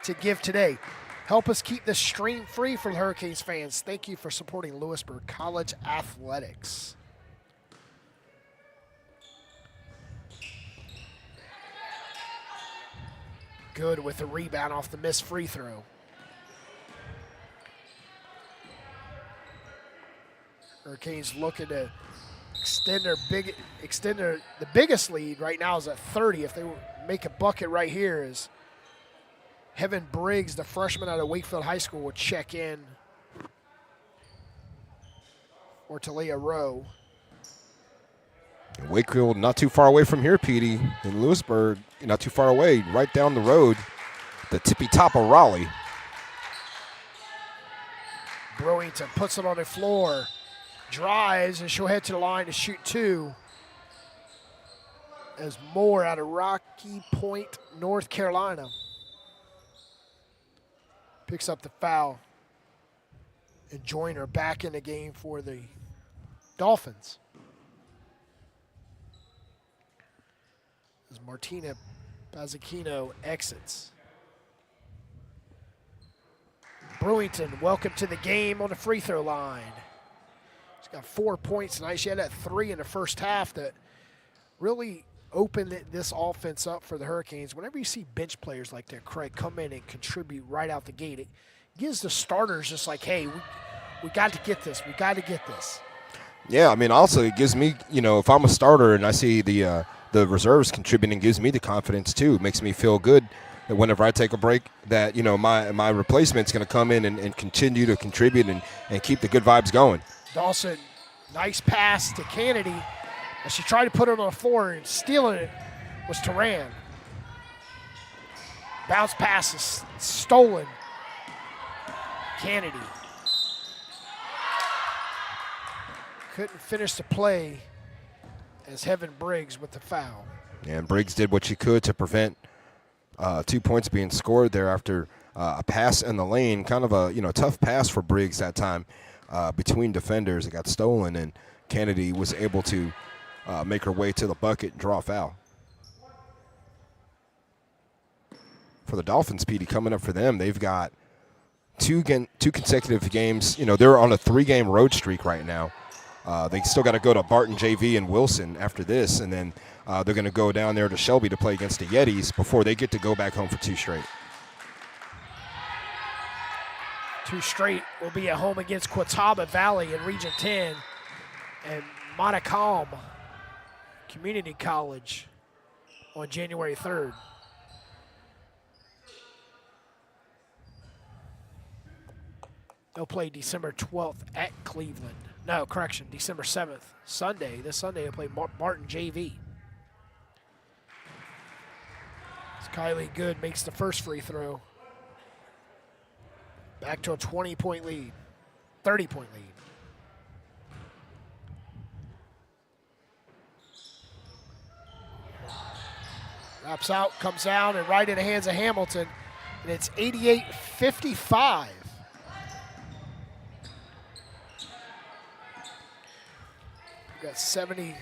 to give today. Help us keep this stream free for the Hurricanes fans. Thank you for supporting Lewisburg College Athletics. Good with the rebound off the missed free throw. Hurricanes looking to extend the biggest lead right now is at 30. If they make a bucket right here, is Heaven Briggs, the freshman out of Wakefield High School, will check in for Talia Rowe. Wakefield not too far away from here, Petey. In Lewisburg, not too far away, right down the road, the tippy top of Raleigh. Brewington puts it on the floor. Drives, and she'll head to the line to shoot 2. As Moore out of Rocky Point, North Carolina, picks up the foul. And Joyner back in the game for the Dolphins. As Martina Pazzacchino exits. Brewington, welcome to the game on the free throw line. She's got 4 points tonight. She had that 3 in the first half that really opened this offense up for the Hurricanes. Whenever you see bench players like that, Craig, come in and contribute right out the gate, it gives the starters just like, hey, we got to get this. We got to get this. Yeah, I mean, also it gives me, if I'm a starter and I see the reserves contributing, gives me the confidence too. It makes me feel good that whenever I take a break that, my replacement's going to come in and continue to contribute and keep the good vibes going. Dawson, nice pass to Kennedy. As she tried to put it on the floor, and stealing it was Turan. Bounce pass is stolen. Kennedy couldn't finish the play as Heaven Briggs with the foul. Yeah, and Briggs did what she could to prevent 2 points being scored there after a pass in the lane. Kind of a tough pass for Briggs that time. Between defenders, it got stolen, and Kennedy was able to make her way to the bucket and draw a foul. For the Dolphins, Petey, coming up for them, they've got two consecutive games. They're on a 3-game road streak right now. They still got to go to Barton JV and Wilson after this, and then they're going to go down there to Shelby to play against the Yetis before they get to go back home for 2 straight. 2 straight will be at home against Quattaba Valley in Region 10 and Montcalm Community College on January 3rd. They'll play December 12th at Cleveland. No, correction, December 7th. Sunday. This Sunday they'll play Martin JV. As Kylie Good makes the first free throw. Back to a 20-point lead. 30-point lead. Wraps out, comes down, and right in the hands of Hamilton. And it's 88-55. We've got 70.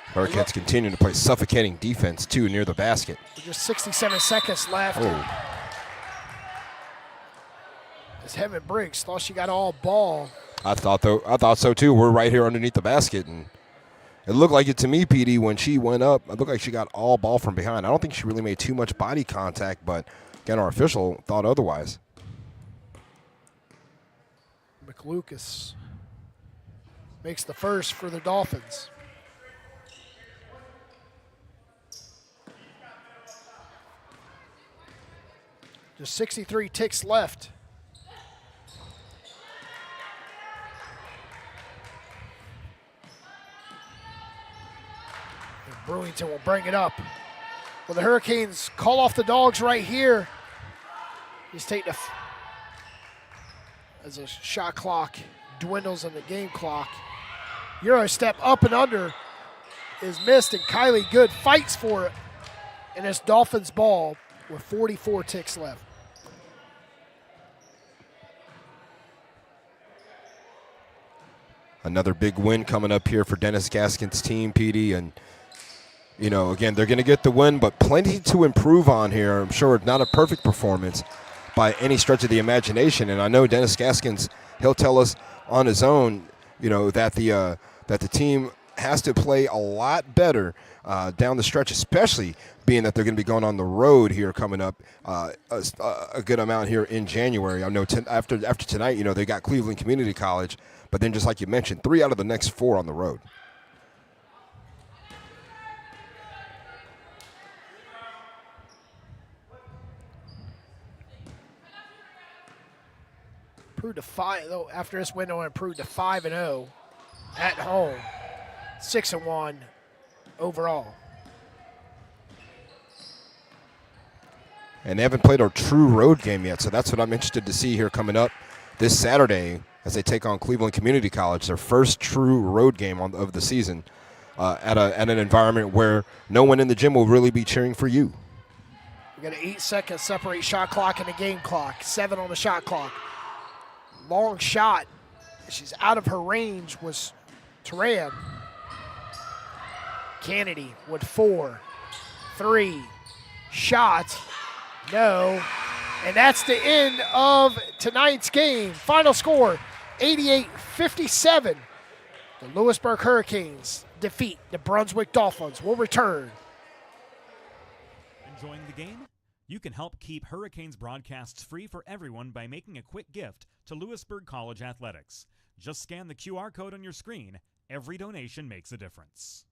Hurricanes continue to play suffocating defense, too, near the basket. Just 67 seconds left. Oh. As Heaven Briggs thought she got all ball. I thought so, too. We're right here underneath the basket, and it looked like it to me, PD, when she went up. It looked like she got all ball from behind. I don't think she really made too much body contact, but, again, our official thought otherwise. McLucas makes the first for the Dolphins. Just 63 ticks left. And Brewington will bring it up. Well, the Hurricanes call off the Dogs right here. He's taking as a shot clock dwindles in the game clock. Euro step up and under is missed, and Kylie Good fights for it. And it's Dolphins ball with 44 ticks left. Another big win coming up here for Dennis Gaskin's team, PD. And, you know, again, they're going to get the win, but plenty to improve on here. I'm sure it's not a perfect performance by any stretch of the imagination. And I know Dennis Gaskins, he'll tell us on his own, you know, that the team has to play a lot better down the stretch, especially being that they're going to be going on the road here coming up a good amount here in January. I know after tonight, you know, they got Cleveland Community College, but then just like you mentioned, 3 out of the next 4 on the road. Improved to 5, though, after this window, improved to 5-0 at home. 6-1 overall. And they haven't played a true road game yet, so that's what I'm interested to see here coming up this Saturday as they take on Cleveland Community College, their first true road game of the season at an environment where no one in the gym will really be cheering for you. We got an 8 second separate shot clock and a game clock. 7 on the shot clock. Long shot. She's out of her range was Turan. Kennedy with 4, 3, shot, no. And that's the end of tonight's game. Final score, 88-57. The Lewisburg Hurricanes defeat the Brunswick Dolphins. We'll return. Enjoying the game? You can help keep Hurricanes broadcasts free for everyone by making a quick gift to Lewisburg College Athletics. Just scan the QR code on your screen. Every donation makes a difference.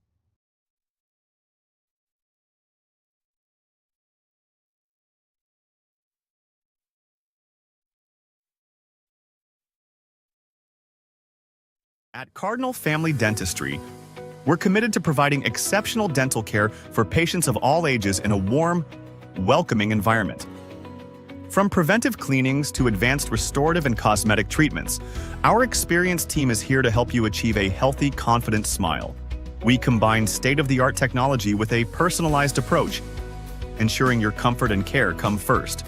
At Cardinal Family Dentistry, we're committed to providing exceptional dental care for patients of all ages in a warm, welcoming environment. From preventive cleanings to advanced restorative and cosmetic treatments, our experienced team is here to help you achieve a healthy, confident smile. We combine state-of-the-art technology with a personalized approach, ensuring your comfort and care come first.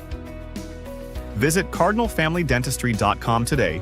Visit cardinalfamilydentistry.com today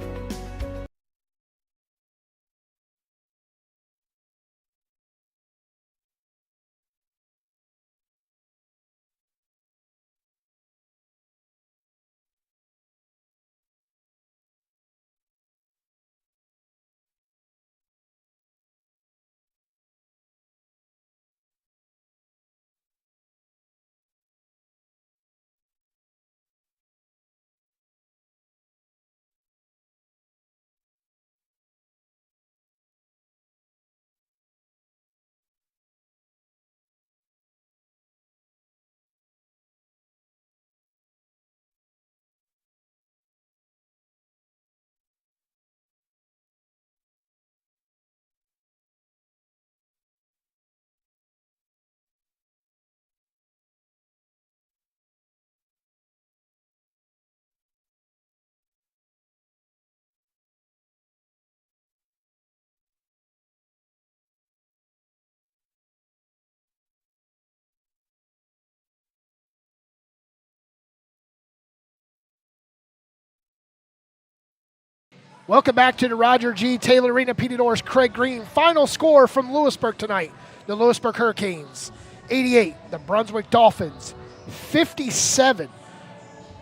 Welcome back to the Roger G. Taylor Arena. Petey Norris, Craig Green. Final score from Lewisburg tonight. The Lewisburg Hurricanes, 88. The Brunswick Dolphins, 57.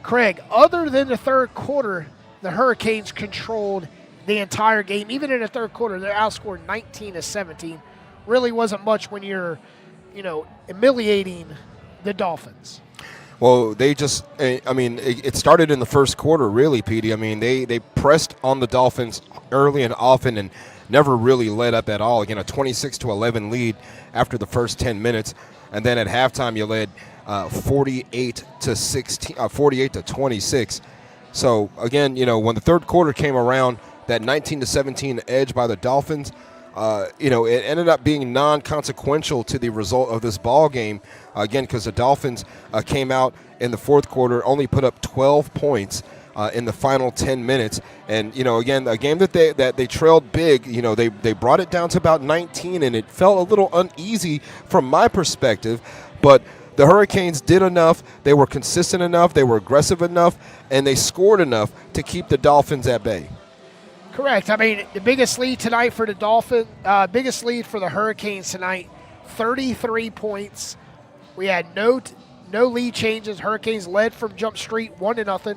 Craig, other than the third quarter, the Hurricanes controlled the entire game. Even in the third quarter, they're outscored 19-17. Really wasn't much when you're, humiliating the Dolphins. Well, they just, it started in the first quarter, really, Petey. I mean, they pressed on the Dolphins early and often and never really let up at all. Again, a 26-11 lead after the first 10 minutes. And then at halftime, you led 48-26. So, again, when the third quarter came around, that 19-17 edge by the Dolphins, it ended up being non-consequential to the result of this ball game, again, because the Dolphins came out in the fourth quarter, only put up 12 points in the final 10 minutes. And, again, a game that they trailed big, they brought it down to about 19, and it felt a little uneasy from my perspective. But the Hurricanes did enough. They were consistent enough. They were aggressive enough, and they scored enough to keep the Dolphins at bay. Correct. I mean, the biggest lead tonight for the biggest lead for the Hurricanes tonight, 33 points. We had no lead changes. Hurricanes led from Jump Street 1-0,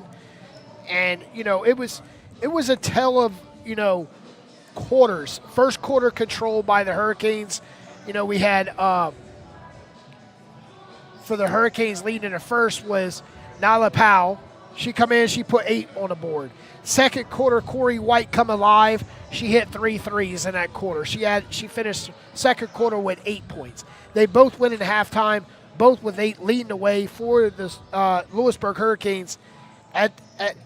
and it was a tale of quarters. First quarter control by the Hurricanes. We had for the Hurricanes leading in the first was Nyla Powell. She come in, she put 8 on the board. Second quarter, Corey White come alive. She hit 3 threes in that quarter. She finished second quarter with 8 points. They both went into halftime, both with 8, leading the way for the Lewisburg Hurricanes.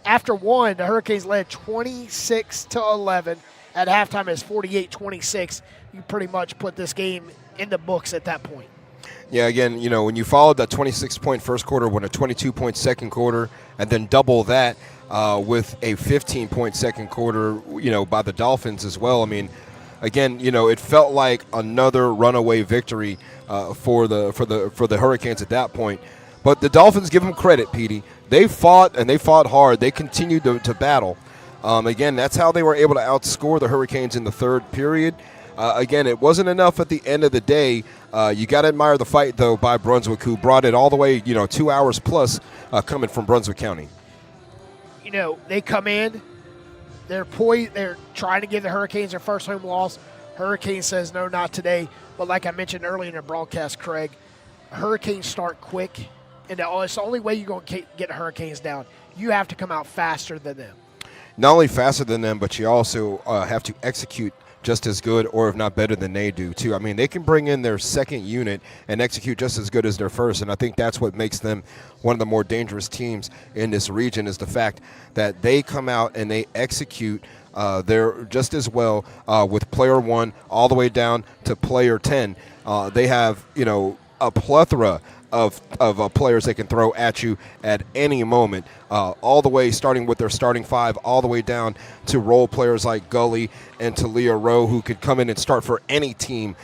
After one, the Hurricanes led 26-11. At halftime, it's 48-26. You pretty much put this game in the books at that point. Yeah, again, when you followed that 26-point first quarter with a 22-point second quarter, and then double that with a 15-point second quarter, by the Dolphins as well. I mean, again, it felt like another runaway victory for the Hurricanes at that point. But the Dolphins, give them credit, Petey. They fought, and they fought hard. They continued to battle. Again, that's how they were able to outscore the Hurricanes in the third period. Again, it wasn't enough at the end of the day. You got to admire the fight, though, by Brunswick, who brought it all the way, 2 hours plus coming from Brunswick County. They come in, they're poised, they're trying to give the Hurricanes their first home loss. Hurricane says, no, not today. But like I mentioned earlier in the broadcast, Craig, Hurricanes start quick, and it's the only way you're going to get the Hurricanes down. You have to come out faster than them. Not only faster than them, but you also have to execute just as good, or if not better than they do, too. I mean, they can bring in their second unit and execute just as good as their first, and I think that's what makes them one of the more dangerous teams in this region, is the fact that they come out and they execute they're just as well with player 1 all the way down to player 10. They have, a plethora of players they can throw at you at any moment, all the way starting with their starting 5, all the way down to role players like Gully and Talia Rowe, who could come in and start for any team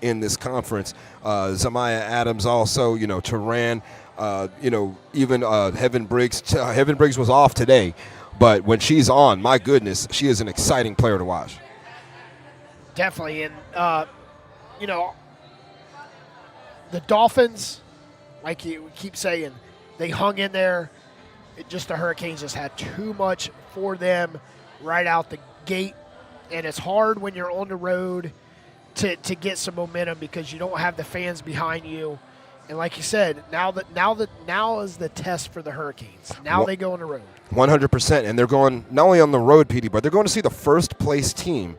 in this conference. Zamaya Adams also, Turan, even Heaven Briggs. Heaven Briggs was off today, but when she's on, my goodness, she is an exciting player to watch. Definitely, and the Dolphins, like you keep saying, they hung in there. The Hurricanes just had too much for them right out the gate. And it's hard when you're on the road to get some momentum because you don't have the fans behind you. And like you said, now is the test for the Hurricanes. Now they go on the road. 100%. And they're going not only on the road, Petey, but they're going to see the first place team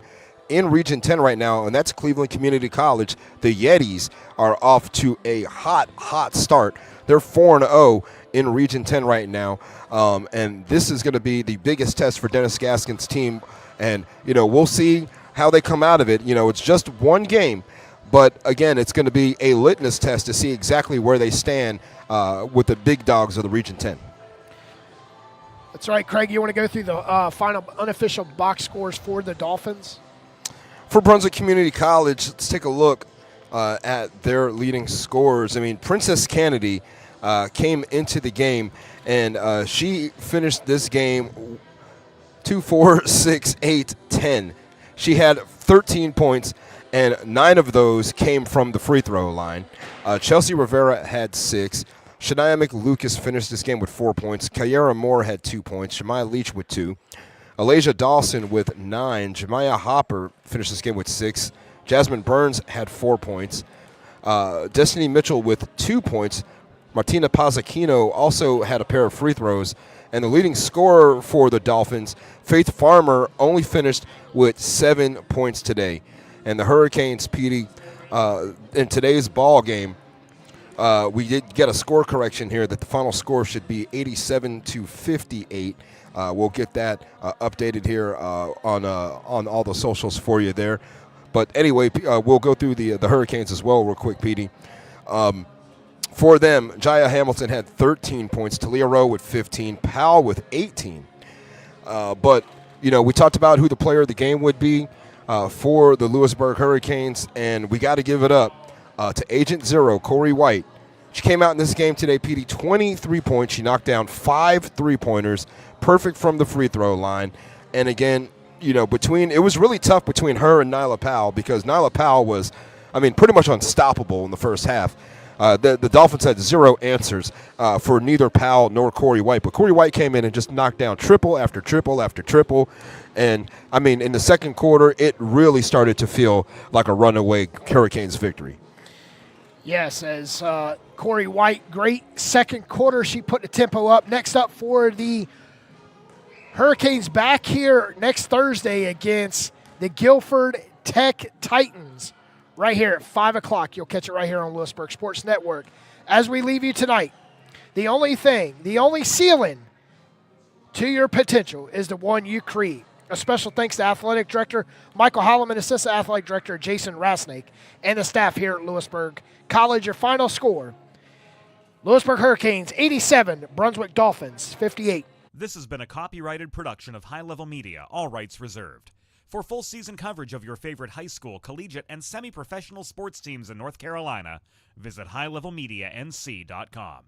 in Region 10 right now, and that's Cleveland Community College. The Yetis are off to a hot start. They're 4-0 in Region 10 right now, and this is going to be the biggest test for Dennis Gaskin's team. And, we'll see how they come out of it. It's just one game, but, again, it's going to be a litmus test to see exactly where they stand with the big dogs of the Region 10. That's right, Craig. You want to go through the final unofficial box scores for the Dolphins? For Brunswick Community College, let's take a look at their leading scorers. I mean, Princess Kennedy came into the game, and she finished this game 2, 4, 6, 8, 10. She had 13 points, and 9 of those came from the free throw line. Chelsea Rivera had 6. Shania McLucas finished this game with 4 points. Kyara Moore had 2 points. Shemaya Leach with 2. Alasia Dawson with 9. Jemiah Hopper finished this game with 6. Jasmine Burns had 4 points. Destiny Mitchell with 2 points. Martina Pazzacchino also had a pair of free throws. And the leading scorer for the Dolphins, Faith Farmer, only finished with 7 points today. And the Hurricanes, Petey, in today's ball game, we did get a score correction here that the final score should be 87-58. We'll get that updated here on all the socials for you there. But anyway, we'll go through the Hurricanes as well real quick, Petey. For them, Jaya Hamilton had 13 points, Talia Rowe with 15, Powell with 18. But, you know, we talked about who the player of the game would be for the Lewisburg Hurricanes, and we got to give it up to Agent Zero, Corey White. She came out in this game today, Petey, 23 points. She knocked down 5 3-pointers, perfect from the free throw line. And again, you know, it was really tough between her and Nyla Powell because Nyla Powell was, pretty much unstoppable in the first half. The Dolphins had 0 answers for neither Powell nor Corey White. But Corey White came in and just knocked down triple after triple after triple. And, in the second quarter, it really started to feel like a runaway Hurricanes victory. Yes, as Corey White, great second quarter. She put the tempo up. Next up for the Hurricanes back here next Thursday against the Guilford Tech Titans. Right here at 5 o'clock. You'll catch it right here on Lewisburg Sports Network. As we leave you tonight, the only ceiling to your potential is the one you create. A special thanks to Athletic Director Michael Holloman, Assistant Athletic Director Jason Rasnick, and the staff here at Lewisburg College. Your final score, Lewisburg Hurricanes 87, Brunswick Dolphins 58. This has been a copyrighted production of High Level Media, all rights reserved. For full season coverage of your favorite high school, collegiate, and semi-professional sports teams in North Carolina, visit highlevelmedianc.com.